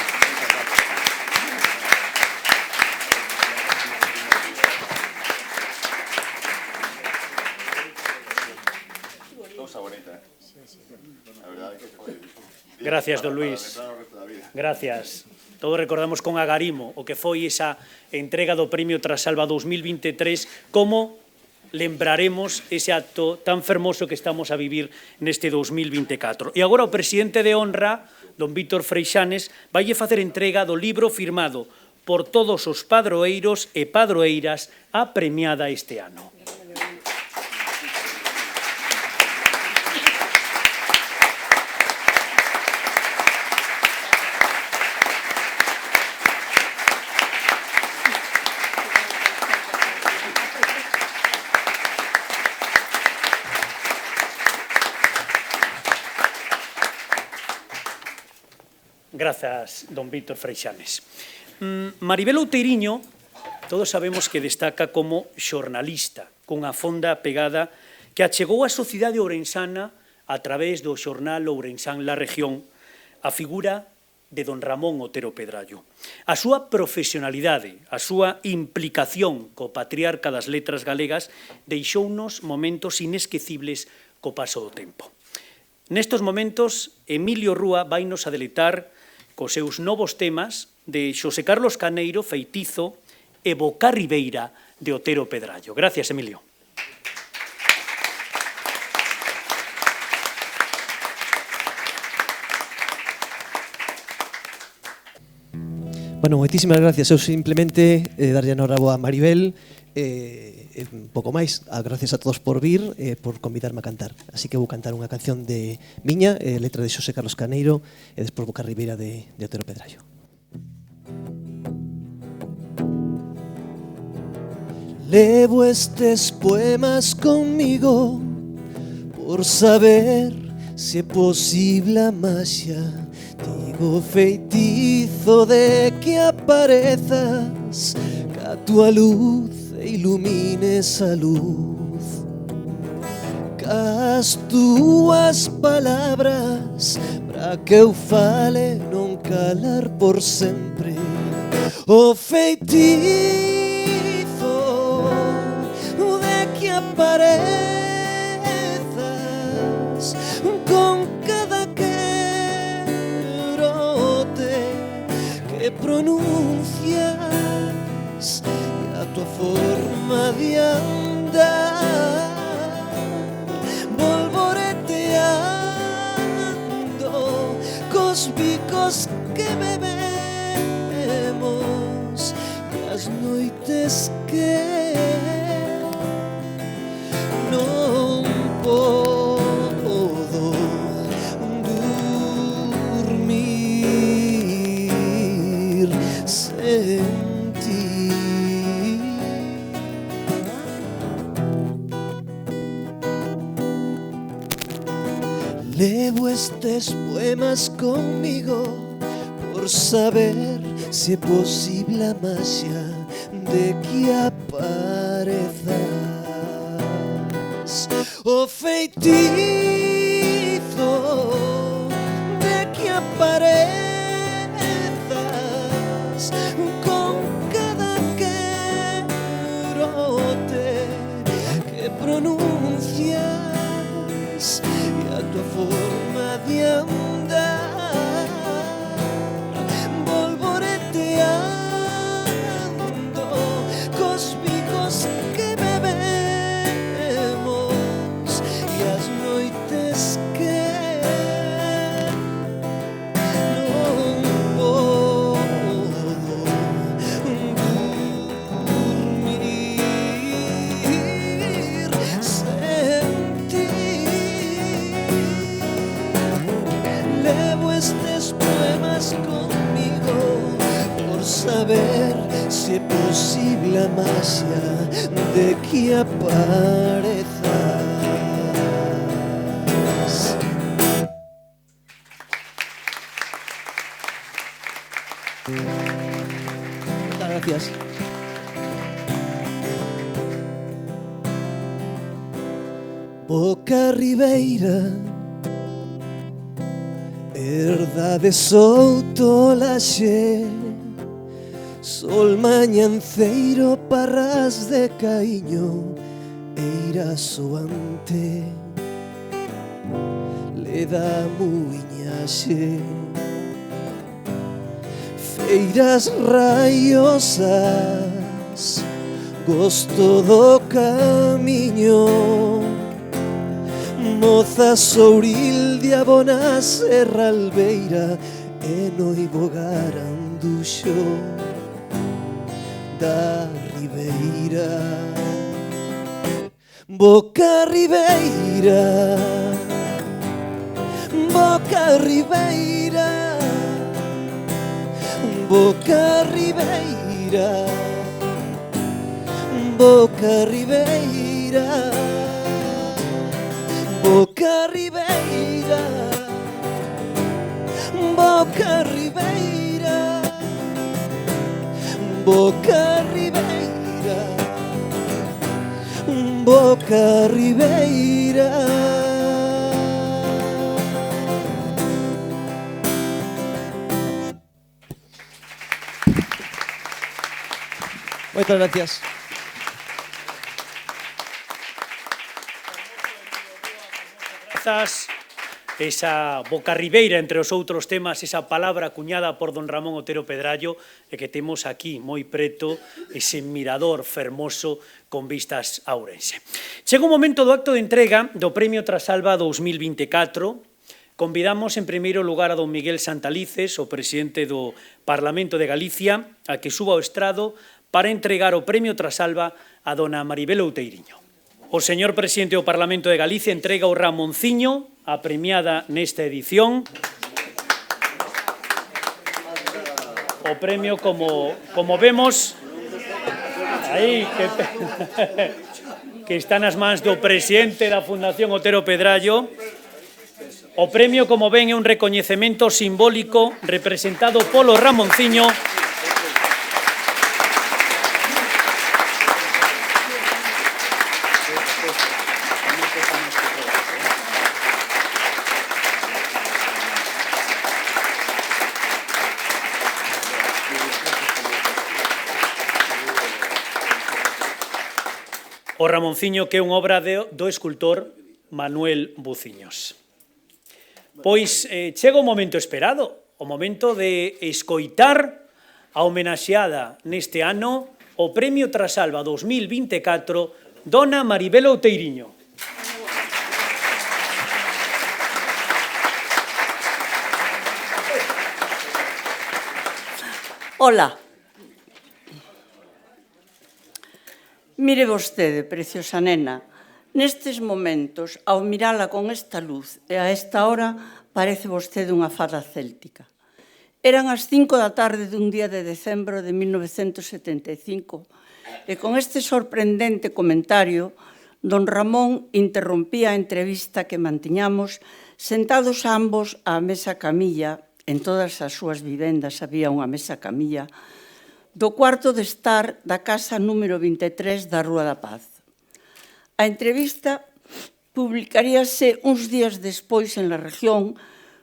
Gracias, don Luís. Gracias. Todos recordamos con agarimo o que foi esa entrega do Premio Trasalba 2023, como lembraremos ese acto tan fermoso que estamos a vivir neste 2024. E agora o presidente de honra, don Vítor Freixanes, vai facer entrega do libro firmado por todos os padroeiros e padroeiras a premiada este ano. Grazas, don Vítor Freixanes. Maribel Outeiriño, todos sabemos que destaca como xornalista, cunha fonda pegada que achegou á sociedade ourensana a través do xornal Ourensán La Región a figura de don Ramón Otero Pedrayo. A súa profesionalidade, a súa implicación co patriarca das letras galegas deixounos momentos inesquecibles co paso do tempo. Nestos momentos, Emilio Rúa vainos a deleitar cos seus novos temas de Xosé Carlos Caneiro, Feitizo, e Boca Ribeira de Otero Pedrayo. Gracias, Emilio. Bueno, moitísimas gracias. Eu simplemente darlle enhoraboa a Maribel, pouco máis, gracias a todos por vir, por convidarme a cantar. Así que vou cantar unha canción de miña, letra de Xosé Carlos Caneiro, e despois Boca Ribeira de Otero Pedrallo. Levo estes poemas conmigo por saber se é posible a maxia. Digo feitizo de que aparezas, ca tua luz ilumines a luz, cas túas palabras para que eu fale non calar por sempre. O feitizo de que aparezas con cada quebrote que pronuncias, a tua forma de andar, volvoreteando cos bicos que bebemos e as noites que non podo dormir sen ti. Levo estes poemas conmigo por saber se é posible a maxia de que aparezas. O feitizo de que aparezas con cada quebrote que pronuncias e a tua forma de andar, volvoreteando cos bicos que bebemos e as noites que non podo dormir sen ti. Levo estes poemas conmigo por saber se é posible a maxia de que aparezas. Muchas gracias. Boca Ribeira, herdade souto laxe, sol mañanceiro, parras de caiño, eira soante, le da muiñaxe, feiras raiosas, gosto do camiño, moza souril de Abona, Serra Albeira e noivo garanduxo da Ribeira. Boca Ribeira, Boca Ribeira, Boca Ribeira, Boca Ribeira, Boca Ribeira, Boca Ribeira, Boca Ribeira, Boca Ribeira. Muchas gracias. Esa Boca Ribeira, entre os outros temas, esa palabra cuñada por don Ramón Otero Pedrallo, e que temos aquí moi preto ese mirador fermoso con vistas a Ourense. Chega o momento do acto de entrega do Premio Trasalba 2024. Convidamos en primeiro lugar a don Miguel Santalices, o presidente do Parlamento de Galicia, a que suba ao estrado para entregar o Premio Trasalba a dona Maribel Outeiriño. O señor presidente do Parlamento de Galicia entrega o Ramonciño, a premiada nesta edición. O premio, como vemos, aí que está nas mans do presidente da Fundación Otero Pedrallo. O premio, como ven, é un recoñecemento simbólico representado polo Ramonciño o Ramonciño, que é unha obra do escultor Manuel Buciños. Pois chega o momento esperado, o momento de escoitar a homenaxeada neste ano o Premio Trasalba 2024, dona Maribel Outeiriño. Ola. Mire vostede, preciosa nena, nestes momentos, ao mirala con esta luz e a esta hora, parece vostede unha fada céltica. Eran as 5 da tarde dun día de decembro de 1975 e con este sorprendente comentario, don Ramón interrompía a entrevista que mantiñamos sentados ambos á mesa camilla, en todas as súas vivendas había unha mesa camilla, do cuarto de estar da casa número 23 da Rúa da Paz. A entrevista publicaríase uns días despois en La Región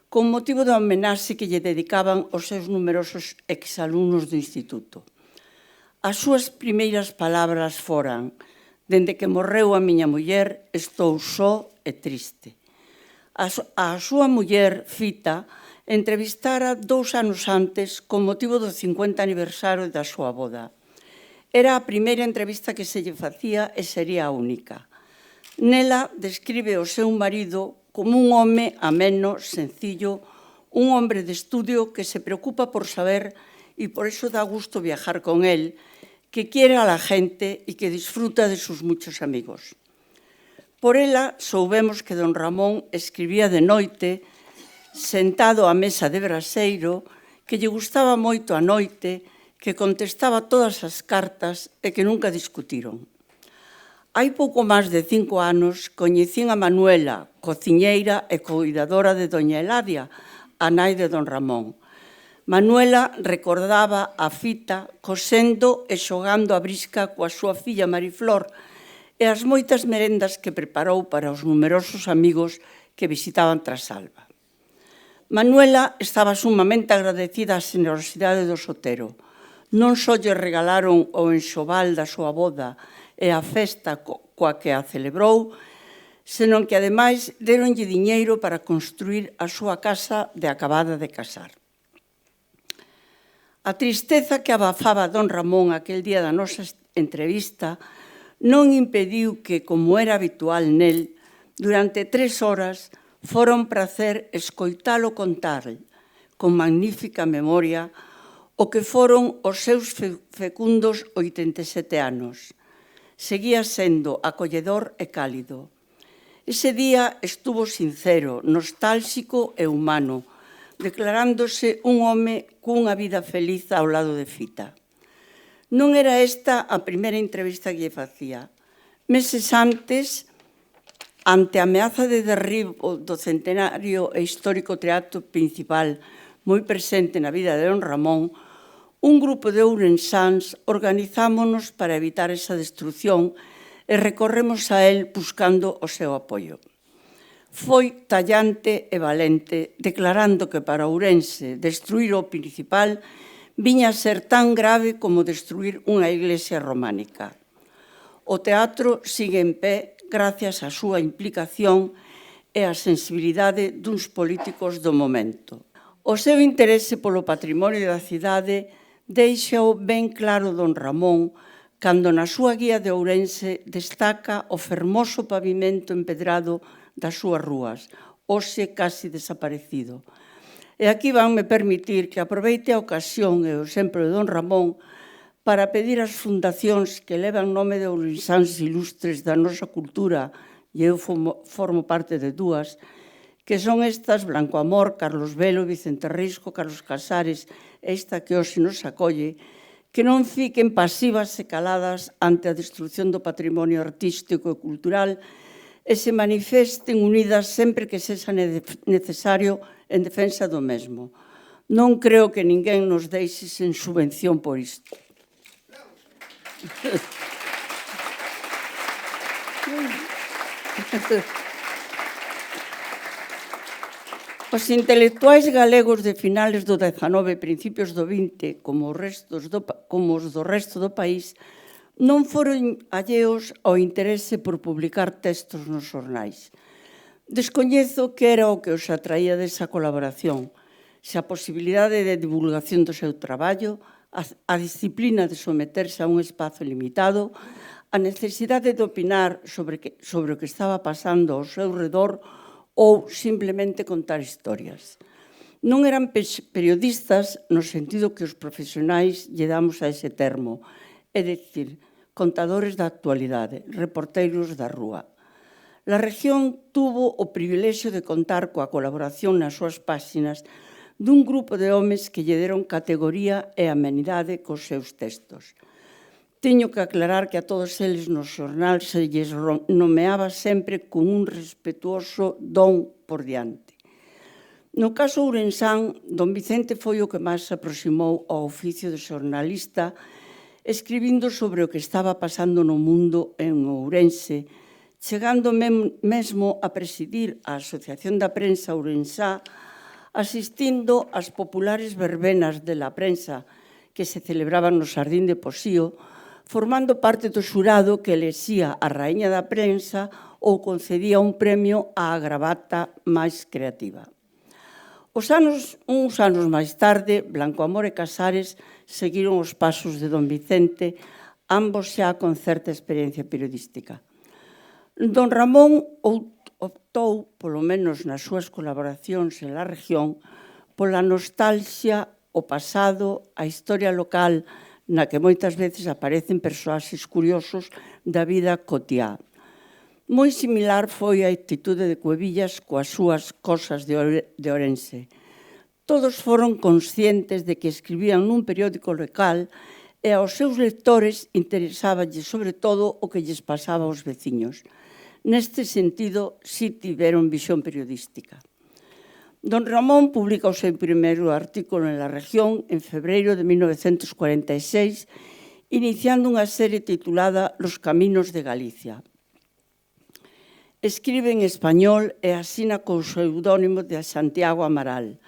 con motivo da homenaxe que lle dedicaban os seus numerosos exalumnos do instituto. As súas primeiras palabras foran: dende que morreu a miña muller, estou só e triste. A súa muller, Fita, entrevistara 2 anos antes con motivo do 50 aniversario da súa boda. Era a primeira entrevista que se lle facía e sería a única. Nela describe o seu marido como un home ameno, sencillo, un hombre de estudio que se preocupa por saber e por eso dá gusto viajar con él, que quiere a la gente e que disfruta de sus muchos amigos. Por ela soubemos que don Ramón escribía de noite, sentado á mesa de braseiro, que lle gustaba moito a noite, que contestaba todas as cartas e que nunca discutiron. Hai pouco máis de 5 anos coñecín a Manuela, cociñeira e cuidadora de doña Eladia, a nai de don Ramón. Manuela recordaba a Fita cosendo e xogando a brisca coa súa filla Mariflor e as moitas merendas que preparou para os numerosos amigos que visitaban Trasalba. Manuela estaba sumamente agradecida á generosidade do Sotero. Non só lle regalaron o enxoval da súa boda e a festa coa que a celebrou, senón que, ademais, deronlle diñeiro para construir a súa casa de acabada de casar. A tristeza que abafaba don Ramón aquel día da nosa entrevista non impediu que, como era habitual nel, durante 3 horas fora un prazer escoitalo contar, con magnífica memoria, o que foron os seus fecundos 87 anos. Seguía sendo acolledor e cálido. Ese día estuvo sincero, nostálxico e humano, declarándose un home cunha vida feliz ao lado de Fita. Non era esta a primeira entrevista que lle facía. Meses antes, ante a ameaza de derribo do centenario e histórico teatro principal moi presente na vida de don Ramón, un grupo de ourensáns organizámonos para evitar esa destrucción e recorremos a él buscando o seu apoio. Foi tallante e valente, declarando que para Ourense destruir o principal viña a ser tan grave como destruir unha iglesia románica. O teatro sigue en pé gracias á súa implicación e á sensibilidade duns políticos do momento. O seu interese polo patrimonio da cidade deixou ben claro don Ramón cando na súa guía de Ourense destaca o fermoso pavimento empedrado das súas rúas, hoxe casi desaparecido. E aquí vanme permitir que aproveite a ocasión e o exemplo de don Ramón para pedir ás fundacións que levan nome de ourensáns ilustres da nosa cultura, e eu formo parte de dúas, que son estas Blanco Amor, Carlos Velo, Vicente Risco, Carlos Casares, esta que hoxe nos acolle, que non fiquen pasivas e caladas ante a destrucción do patrimonio artístico e cultural e se manifesten unidas sempre que sexa necesario en defensa do mesmo. Non creo que ninguén nos deixe sen subvención por isto. Os intelectuais galegos de finales do XIX e principios do XX, como os do resto do país, non foron alleos ao interese por publicar textos nos xornais. Descoñezo que era o que os atraía desa colaboración, se a posibilidade de divulgación do seu traballo, a disciplina de someterse a un espazo limitado, a necesidade de opinar sobre o que estaba pasando ao seu redor ou simplemente contar historias. Non eran periodistas no sentido que os profesionais lle damos a ese termo, é dicir, contadores da actualidade, reporteiros da rúa. La región tuvo o privilexio de contar coa colaboración nas súas páxinas dun grupo de homes que lle deron categoría e amenidade cos seus textos. Teño que aclarar que a todos eles no xornal se lles nomeaba sempre con un respetuoso don por diante. No caso ourensán, don Vicente foi o que máis se aproximou ao oficio de xornalista, escribindo sobre o que estaba pasando no mundo en Ourense, chegando mesmo a presidir a Asociación da Prensa Ourensá, asistindo ás populares verbenas de la prensa que se celebraban no Xardín de Posío, formando parte do xurado que elexía a raíña da prensa ou concedía un premio á gravata máis creativa. Uns anos máis tarde, Blanco Amor e Casares seguiron os pasos de don Vicente, ambos xa con certa experiencia periodística. Don Ramón optou, polo menos nas súas colaboracións en la región, pola nostalgia, o pasado, a historia local, na que moitas veces aparecen persoaxes curiosos da vida cotiá. Moi similar foi a actitude de Cuevillas coas súas Cosas de Ourense. Todos foron conscientes de que escribían nun periódico local e aos seus lectores interesáballe sobre todo o que lles pasaba aos veciños. Neste sentido, si tiveron visión periodística. Don Ramón publica o seu primeiro artículo en La Región en febreiro de 1946, iniciando unha serie titulada Los caminos de Galicia. Escribe en español e asina co pseudónimo de Santiago Amaral.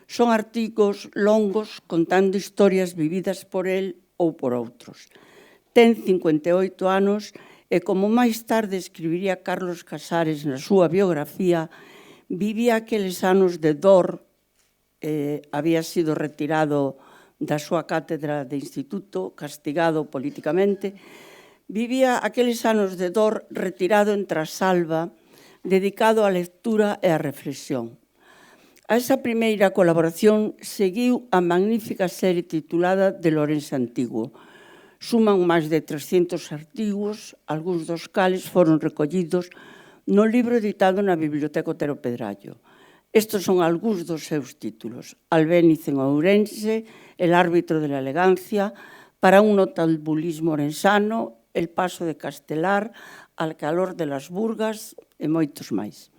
Son artigos longos contando historias vividas por el ou por outros. Ten 58 anos e, como máis tarde escribiría Carlos Casares na súa biografía, vivía aqueles anos de dor, había sido retirado da súa cátedra de instituto, castigado políticamente, vivía aqueles anos de dor retirado en Trasalba, dedicado á lectura e á reflexión. A esa primeira colaboración seguiu a magnífica serie titulada De Lourenço Antigo. Suman máis de 300 artigos, algúns dos cales foron recollidos no libro editado na Biblioteca Otero Pedrallo. Estos son algúns dos seus títulos. Albéniz en Ourense, El árbitro de la elegancia, Para un notabulismo orensano, El paso de Castelar, Al calor de las Burgas e moitos máis.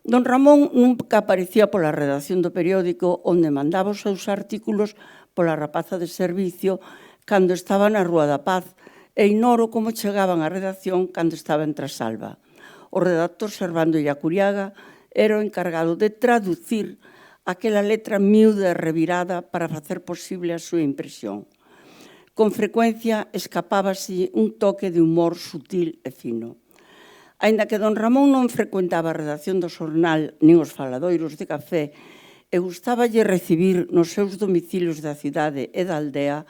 Don Ramón nunca aparecía pola redacción do periódico onde mandaba os seus artículos pola rapaza de servicio cando estaba na Rúa da Paz e ignoro como chegaban á redacción cando estaba en Trasalba. O redactor Servando Illacuriaga era o encargado de traducir aquela letra miúda e revirada para facer posible a súa impresión. Con frecuencia escapábase un toque de humor sutil e fino. Aínda que don Ramón non frecuentaba a redacción do xornal nin os faladoiros de café e gustáballe recibir nos seus domicilios da cidade e da aldea,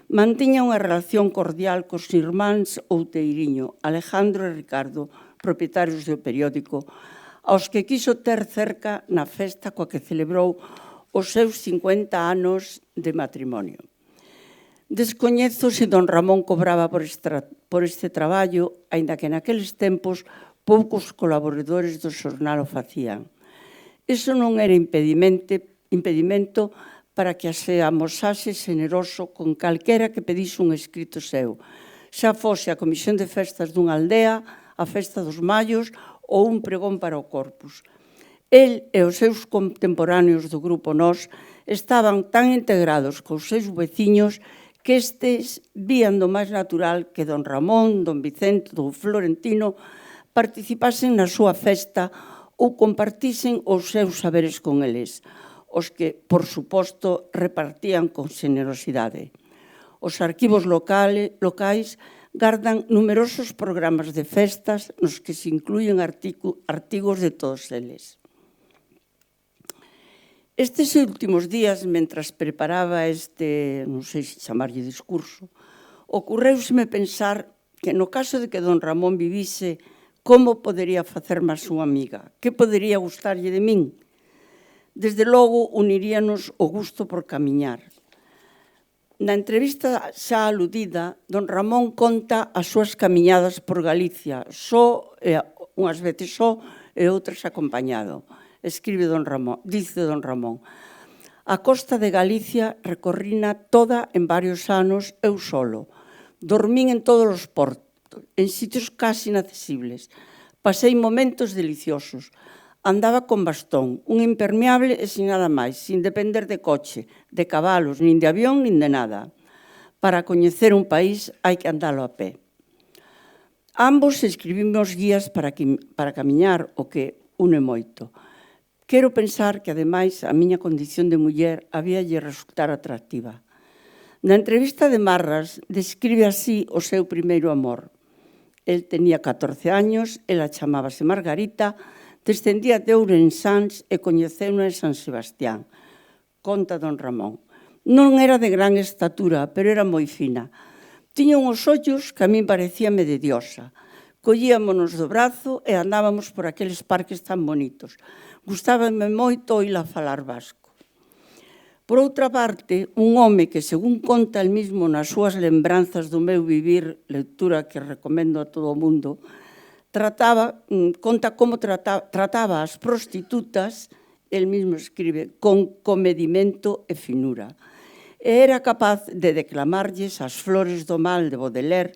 mantiña unha relación cordial cos irmáns Outeiriño, Alejandro e Ricardo, propietarios do periódico, aos que quiso ter cerca na festa coa que celebrou os seus 50 anos de matrimonio. Descoñezo se don Ramón cobraba por este traballo, aínda que naqueles tempos poucos colaboradores do xornal o facían. Iso non era impedimento para que se amosase generoso con calquera que pedise un escrito seu, xa fose a comisión de festas dunha aldea, a festa dos Mallos ou un pregón para o Corpus. El e os seus contemporáneos do Grupo Nós estaban tan integrados cos seus veciños que estes vían do máis natural que don Ramón, don Vicente, don Florentino participasen na súa festa ou compartisen os seus saberes con eles, os que, por suposto, repartían con generosidade. Os arquivos locais gardan numerosos programas de festas nos que se incluyen artigos de todos eles. Estes últimos días, mentras preparaba este, non sei se chamarlle discurso, ocorreuseme pensar que no caso de que don Ramón vivise, como podería facerme a súa amiga? Que podería gustarlle de min? Desde logo, uniríanos o gusto por camiñar. Na entrevista xa aludida, don Ramón conta as súas camiñadas por Galicia, unhas veces só e outras acompañado. Dice don Ramón, a costa de Galicia recorrina toda en varios anos eu solo. Dormín en todos os portos, en sitios casi inaccesibles. Pasei momentos deliciosos. Andaba con bastón, un impermeable e sin nada máis, sin depender de coche, de cabalos, nin de avión, nin de nada. Para coñecer un país hai que andalo a pé. Ambos escribimos guías para camiñar, o que une moito. Quero pensar que, ademais, a miña condición de muller había lle resultar atractiva. Na entrevista de Marras, describe así o seu primeiro amor. El tenía 14 años, ela chamábase Margarita, descendía de Ourensáns e coñeceuna en San Sebastián. Conta don Ramón. Non era de gran estatura, pero era moi fina. Tiña uns ollos que a min parecíame de diosa. Collíamonos do brazo e andábamos por aqueles parques tan bonitos. Gustábame moito oíla falar vasco. Por outra parte, un home que, según conta el mismo nas súas lembranzas do meu vivir, lectura que recomendo a todo o mundo, conta como trataba as prostitutas, el mismo escribe, con comedimento e finura. E era capaz de declamarlles as flores do mal de Baudelaire.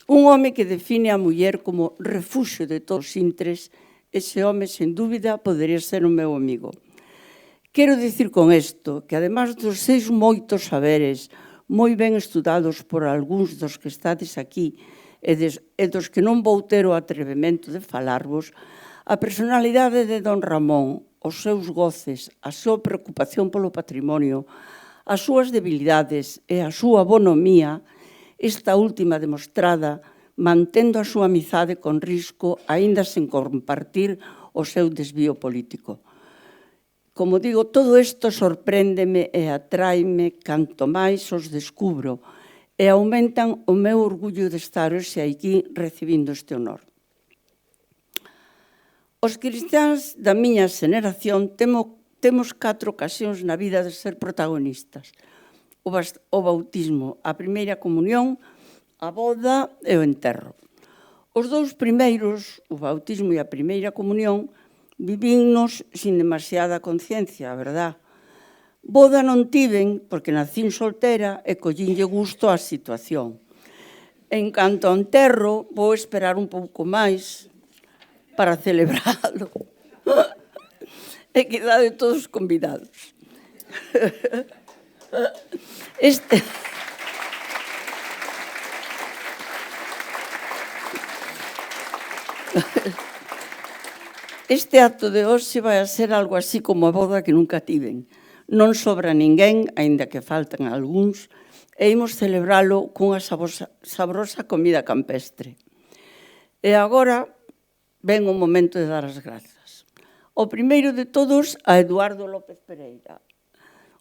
Un home que define a muller como refuxio de todos os intres, ese home, sen dúbida, podería ser o meu amigo. Quero dicir con isto que, además dos seus moitos saberes, moi ben estudados por algúns dos que estades aquí e dos que non vou ter o atrevemento de falarvos, a personalidade de don Ramón, os seus goces, a súa preocupación polo patrimonio, as súas debilidades e a súa bonomía, esta última demostrada, mantendo a súa amizade con risco, aínda sen compartir o seu desvío político. Como digo, todo isto sorpréndeme e atraime canto máis os descubro e aumentan o meu orgullo de estar hoxe aquí recibindo este honor. Os cristiáns da miña xeneración temos 4 ocasións na vida de ser protagonistas. O bautismo, a primeira comunión, a boda e o enterro. Os 2 primeiros, o bautismo e a primeira comunión, vivinnos sin demasiada conciencia, a verdad. Boda non tiven porque nacín soltera e collínlle gusto á situación. En canto ao enterro, vou esperar un pouco máis para celebralo. E quedade todos convidados. Este acto de hoxe vai a ser algo así como a boda que nunca tiven. Non sobra ninguén, aínda que faltan algúns, e imos celebralo cunha sabrosa comida campestre. E agora ven o momento de dar as grazas. O primeiro de todos a Eduardo López Pereira,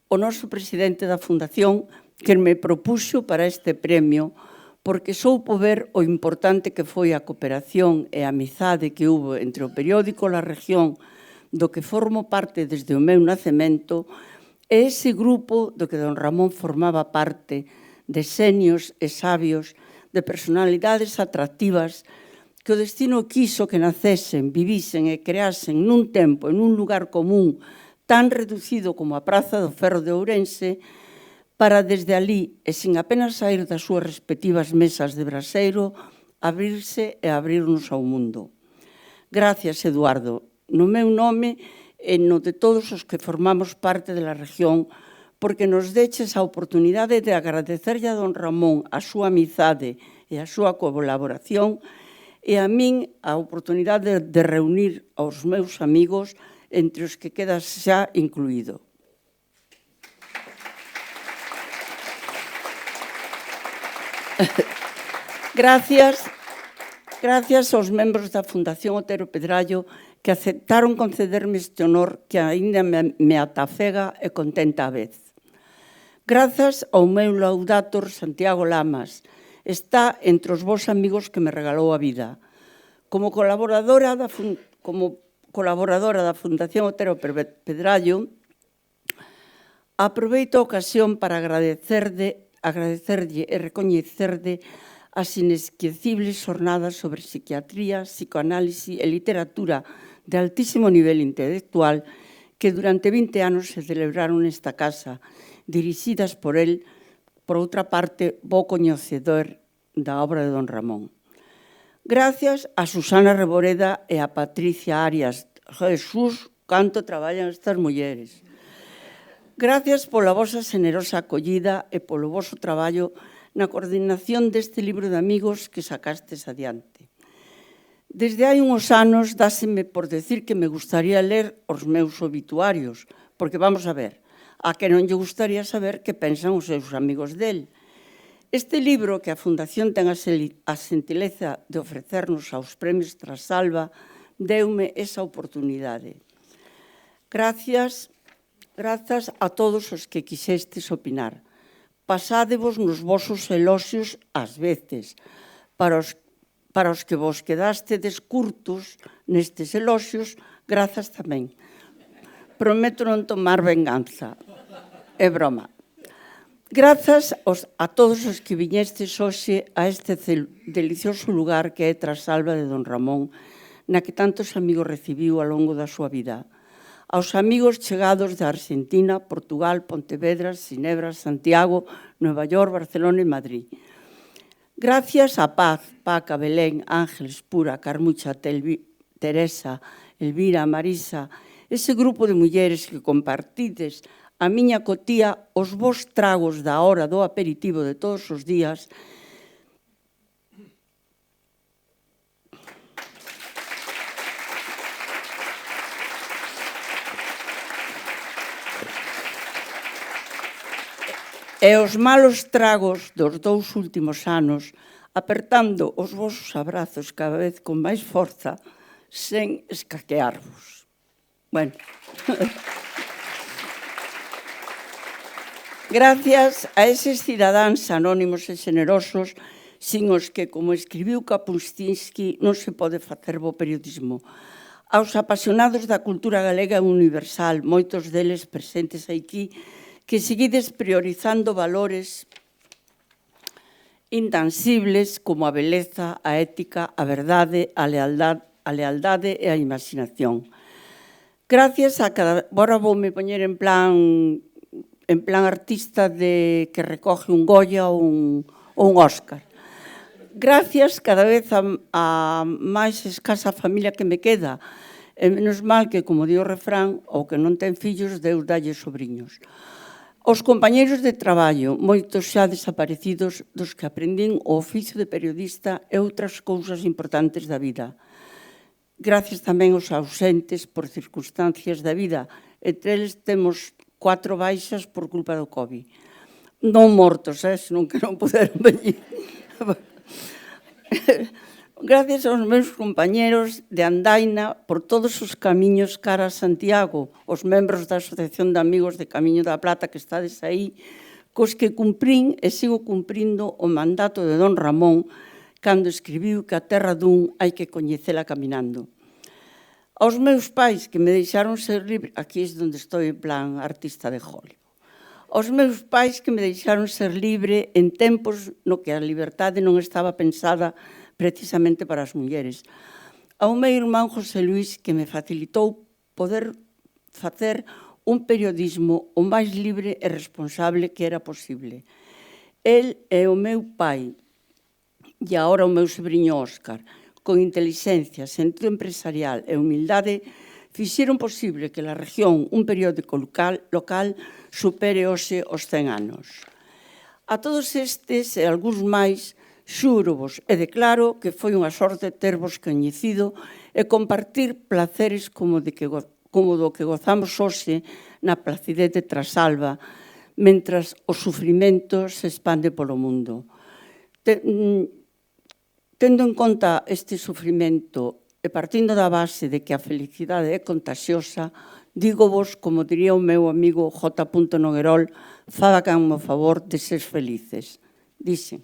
o noso presidente da Fundación, que me propuxo para este premio, porque soupo ver o importante que foi a cooperación e a amizade que hubo entre o periódico La Región, do que formo parte desde o meu nacemento, E ese grupo do que don Ramón formaba parte, de xenios e sabios, de personalidades atractivas, que o destino quiso que nacesen, vivisen e creasen nun tempo, en un lugar común, tan reducido como a Praza do Ferro de Ourense, para desde alí, e sin apenas sair das súas respectivas mesas de braseiro, abrirse e abrirnos ao mundo. Gracias, Eduardo, no meu nome e no de todos os que formamos parte da región, porque nos deches a oportunidade de agradecerlle a don Ramón a súa amizade e a súa colaboración e a min a oportunidade de reunir aos meus amigos, entre os que quedas xa incluído. Gracias aos membros da Fundación Otero Pedrallo que aceptaron concederme este honor que aínda me atafega e contenta a vez. Grazas ao meu laudator Santiago Lamas, está entre os vos amigos que me regalou a vida. Como colaboradora da Fundación Otero Pedrallo, aproveito a ocasión para agradecerlle e recoñecerlle as inesquecibles xornadas sobre psiquiatría, psicoanálise e literatura de altísimo nivel intelectual que durante 20 anos se celebraron nesta casa, dirixidas por el, por outra parte, bo coñecedor da obra de don Ramón. Gracias a Susana Reboreda e a Patricia Arias. Jesús, canto traballan estas mulleres. Gracias pola vosa generosa acollida e polo voso traballo na coordinación deste libro de amigos que sacastes adiante. Desde hai uns anos dáseme por decir que me gustaría ler os meus obituarios, porque vamos a ver, a que non lle gustaría saber que pensan os seus amigos del. Este libro que a Fundación ten a xentileza de ofrecernos aos premios Trasalba deume esa oportunidade. Grazas a todos os que quixestes opinar. Pasádevos nos vosos eloxios ás veces. Para os que vos quedastedes curtos nestes eloxios, grazas tamén. Prometo non tomar venganza. É broma. Grazas a todos os que viñestes hoxe a este delicioso lugar que é Trasalba de don Ramón, na que tantos amigos recibiu ao longo da súa vida. Aos amigos chegados de Argentina, Portugal, Pontevedra, Ginebra, Santiago, Nueva York, Barcelona e Madrid. Gracias a Paz, Paca, Belén, Ángeles, Pura, Carmucha, Teresa, Elvira, Marisa, ese grupo de mulleres que compartides a miña cotía os vos tragos da hora do aperitivo de todos os días, e os malos tragos dos 2 últimos anos, apertando os vosos abrazos cada vez con máis forza, sen escaquearvos. Bueno. Gracias a eses cidadáns anónimos e generosos, sin os que, como escribiu Kapuscinski, non se pode facer bo periodismo. Aos apasionados da cultura galega universal, moitos deles presentes aquí, que seguides priorizando valores intansibles como a beleza, a ética, a verdade, a lealdade e a imaginación. Gracias a cada... Agora voume poñer en plan artista que recoge un Goya ou un Óscar. Gracias cada vez a máis escasa familia que me queda. E menos mal que, como di o refrán, o que non ten fillos, Deus dalle sobriños. Os compañeiros de traballo, moitos xa desaparecidos, dos que aprendín o oficio de periodista e outras cousas importantes da vida. Gracias tamén aos ausentes por circunstancias da vida. Entre eles temos 4 baixas por culpa do COVID. Non mortos, senón que non puderon venir. Gracias aos meus compañeros de andaina por todos os camiños cara a Santiago, os membros da Asociación de Amigos de Camiño da Plata que estades aí, cos que cumprín e sigo cumprindo o mandato de don Ramón cando escribiu que a terra dun hai que coñecela caminando. Aos meus pais que me deixaron ser libre, aquí é onde estou en plan artista de Hollywood. aos meus pais que me deixaron ser libre en tempos no que a liberdade non estaba pensada precisamente para as mulleres. Ao meu irmán José Luis, que me facilitou poder facer un periodismo o máis libre e responsable que era posible. El e o meu pai, e agora o meu sobrinho Óscar, con inteligencia, sentido empresarial e humildade, fixeron posible que a región, un periódico local, supere hoxe os 100 anos. A todos estes e algúns máis, xúrovos e declaro que foi unha sorte tervos coñecido e compartir placeres como do que gozamos hoxe na placidez de Trasalba, mentras o sufrimento se expande polo mundo. Tendo en conta este sufrimento e partindo da base de que a felicidade é contagiosa, dígovos, como diría o meu amigo J. Noguerol, fagan o favor de ser felices. Dixen.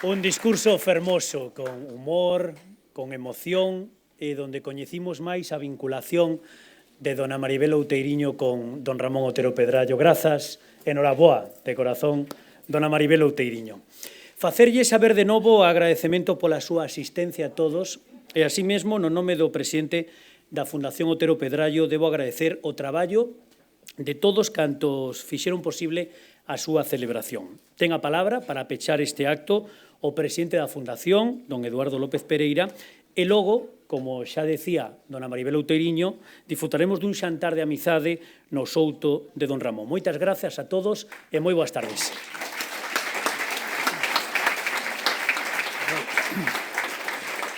Un discurso fermoso, con humor, con emoción, e donde coñecimos máis a vinculación de dona Maribel Outeiriño con don Ramón Otero Pedrallo. Grazas, enhoraboa, de corazón, dona Maribel Outeiriño. Facerlle saber de novo o agradecemento pola súa asistencia a todos, e así mesmo, no nome do presidente da Fundación Otero Pedrallo, debo agradecer o traballo de todos cantos fixeron posible a súa celebración. Ten a palabra para pechar este acto o presidente da Fundación, don Eduardo López Pereira, e logo, como xa decía dona Maribel Outeiriño, disfrutaremos dun xantar de amizade no Souto de don Ramón. Moitas grazas a todos e moi boas tardes.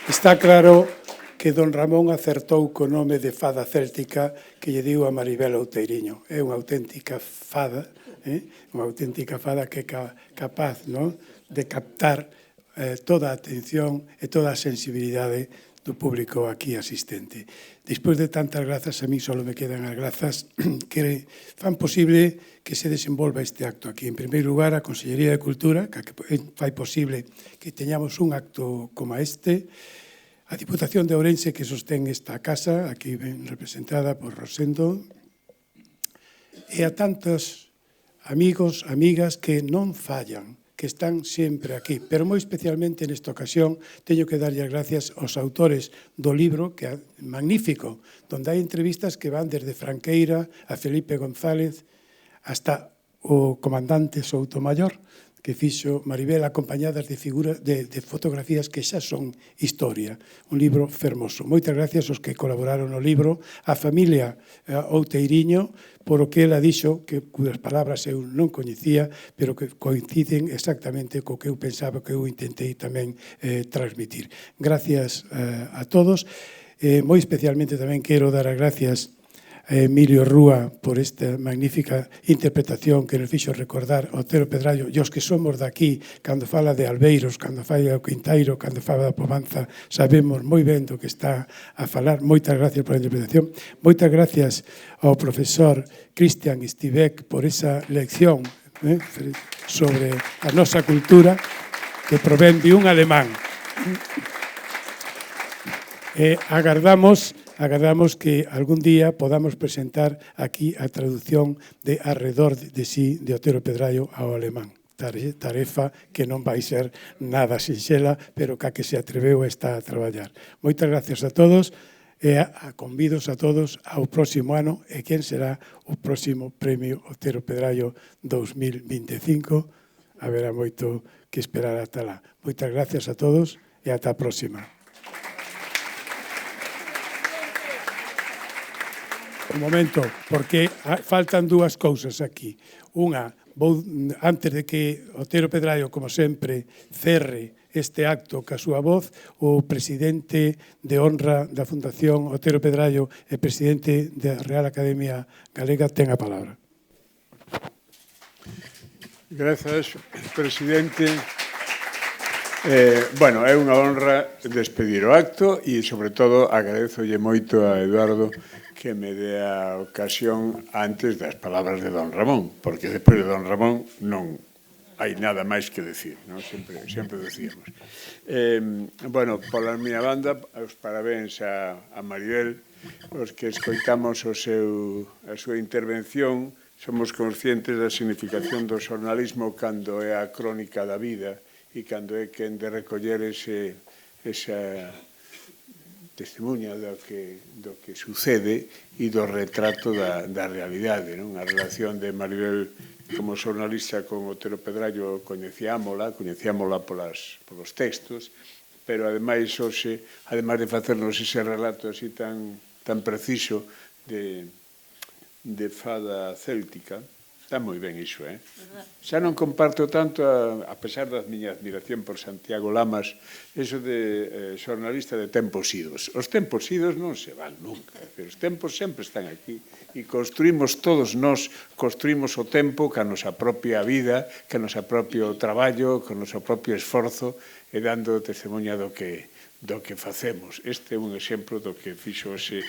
Está claro que don Ramón acertou co nome de fada céltica que lle diu a Maribel Outeiriño. É unha auténtica fada, unha auténtica fada que é capaz de captar toda a atención e toda a sensibilidade do público aquí asistente. Despois de tantas grazas, a mí só me quedan as grazas que fan posible que se desenvolva este acto aquí. En primeiro lugar, a Consellería de Cultura, que fai posible que teñamos un acto como este, a Diputación de Ourense, que sostén esta casa, aquí ben representada por Rosendo, e a tantos amigos, amigas que non fallan, que están sempre aquí. Pero moi especialmente nesta ocasión teño que darlle as gracias aos autores do libro, que é magnífico, donde hai entrevistas que van desde Franqueira a Felipe González hasta o comandante Soutomayor, que fixo Maribel, acompañadas de figuras de fotografías que xa son historia. Un libro fermoso. Moitas gracias aos que colaboraron no libro, a familia Outeiriño, por o que ela dixo, cuas palabras eu non coñecía, pero que coinciden exactamente co que eu pensaba, que eu intentei tamén transmitir. Gracias a todos. Moi especialmente tamén quero dar as gracias a Emilio Rúa por esta magnífica interpretación que nos fixo recordar ao Otero Pedrallo e os que somos daqui, cando fala de Albeiros, cando fala do Quintairo, cando fala da Povanza, sabemos moi ben do que está a falar. Moitas gracias pola interpretación. Moitas gracias ao profesor Christian Stibeck por esa lección sobre a nosa cultura que provén de un alemán. Agardamos que algún día podamos presentar aquí a traducción de Arredor de sí de Otero Pedrallo ao alemán. Tarefa que non vai ser nada sinxela, pero que se atreveu está a traballar. Moitas gracias a todos e convidos a todos ao próximo ano e quen será o próximo Premio Otero Pedrallo 2025. Haberá moito que esperar ata lá. Moitas gracias a todos e ata a próxima. Un momento, porque faltan dúas cousas aquí. Unha, antes de que Otero Pedrallo, como sempre, cerre este acto ca súa voz o presidente de honra da Fundación Otero Pedrallo e presidente da Real Academia Galega ten a palabra. Grazas, presidente. Bueno, é unha honra despedir o acto e, sobre todo, agradezolle moito a Eduardo que me dé a ocasión antes das palabras de don Ramón, porque despois de don Ramón non hai nada máis que decir, non? Sempre decíamos. Bueno, pola miña banda, os parabéns a Maribel, os que escoitamos a súa intervención, somos conscientes da significación do xornalismo cando é a crónica da vida e cando é quen de recoller esa testemunha do que sucede e do retrato da realidade. A relación de Maribel como xornalista con Otero Pedrallo coñecíamola polos textos, pero ademais de facernos ese relato así tan preciso de fada céltica, está moi ben iso, Xa non comparto tanto, a pesar da miña admiración por Santiago Lamas, eso de xornalista de tempos idos. Os tempos idos non se van nunca, pero os tempos sempre están aquí e construímos todos nós, construímos o tempo ca nosa propia vida, ca nosa propio traballo, ca noso propio esforzo e dando testemunha do que facemos. Este é un exemplo do que fixo ese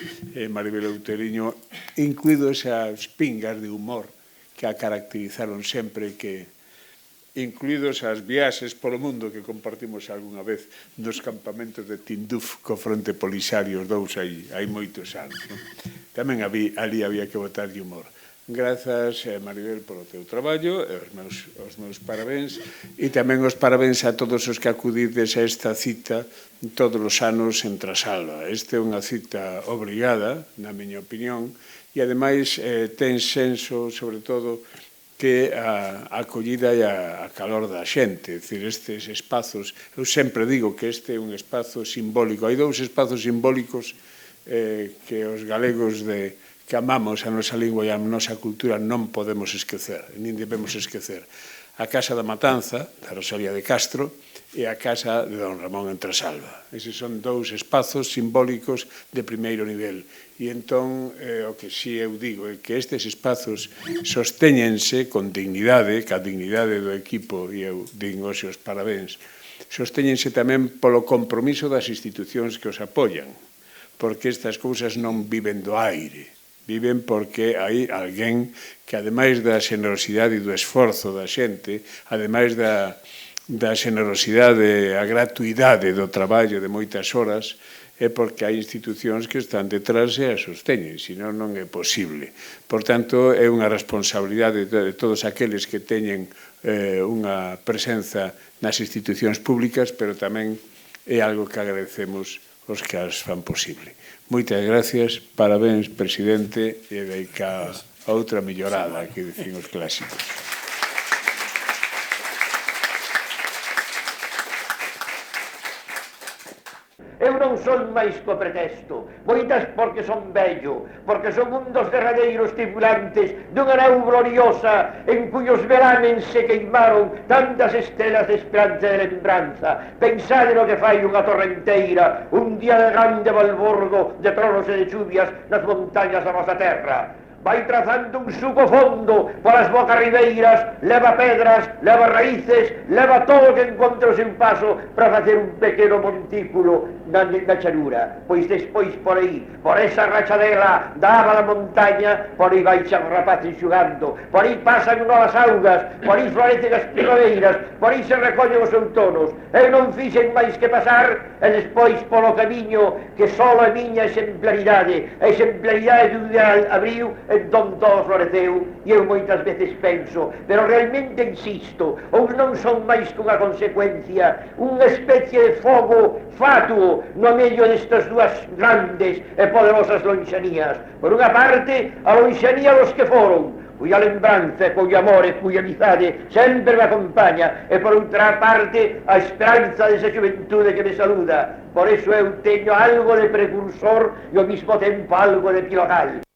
Maribel Outeiriño, incluído esas pingas de humor que a caracterizaron sempre, que incluídos as viaxes polo mundo que compartimos algunha vez nos campamentos de Tinduf co Fronte Polisario, os dous hai moitos anos. Tamén ali había que botar de humor. Grazas, Maribel, polo teu traballo, os meus parabéns, e tamén os parabéns a todos os que acudides a esta cita todos os anos en Trasalba. Esta é unha cita obrigada, na miña opinión, e, ademais, ten senso, sobre todo, que a acollida e a calor da xente. É dicir, estes espazos, eu sempre digo que este é un espazo simbólico. Hai dous espazos simbólicos que os galegos que amamos a nosa lingua e a nosa cultura non podemos esquecer, nin debemos esquecer. A Casa da Matanza, da Rosalía de Castro, e a Casa de don Ramón en Trasalba. Eses son dous espazos simbólicos de primeiro nivel. E entón, o que si eu digo é que estes espazos sostéñense con dignidade, ca dignidade do equipo, e eu digo os parabéns, sostéñense tamén polo compromiso das institucións que os apoian, porque estas cousas non viven do aire, viven porque hai alguén que, ademais da xenerosidade e do esforzo da xente, ademais da xenerosidade, a gratuidade do traballo de moitas horas, é porque hai institucións que están detrás e a sosteñen, senón non é posible. Por tanto, é unha responsabilidade de todos aqueles que teñen unha presenza nas institucións públicas, pero tamén é algo que agradecemos os que as fan posible. Moitas gracias, parabéns, presidente, e deica a outra millorada que dicen os clásicos. Eu non son máis co pretexto, moitas porque son vello, porque son un dos derradeiros tripulantes dunha nau gloriosa en cuyos veranes se queimaron tantas estrelas de esperanza e de lembranza. Pensade no que fai unha torrenteira, un día de grande balbordo de tronos e de chuvias nas montañas da nosa terra. Vai trazando un suco fondo polas bocas ribeiras, leva pedras, leva raíces, leva todo o que encontra o seu paso para facer un pequeno montículo na chanura. Pois despois por aí, por esa rachadela da aba da montaña, por aí vai xa os rapaces xugando, por aí pasan novas augas, por aí florecen as primaveiras, por aí se recollen os outonos. Eu non fixen máis que pasar, e despois polo camiño que só a miña exemplaridade do ideal abriu, entón todo floreceu, e eu moitas veces penso, pero realmente insisto, ou non son máis que unha consecuencia, unha especie de fogo fatuo no medio destas dúas grandes e poderosas lonxanías. Por unha parte, a lonxanía dos que foron, cuya lembranza, cuyo amor e cuya amizade sempre me acompaña, e por outra parte, a esperanza desa xuventude que me saluda. Por eso eu teño algo de precursor e ao mismo tempo algo de pilogal.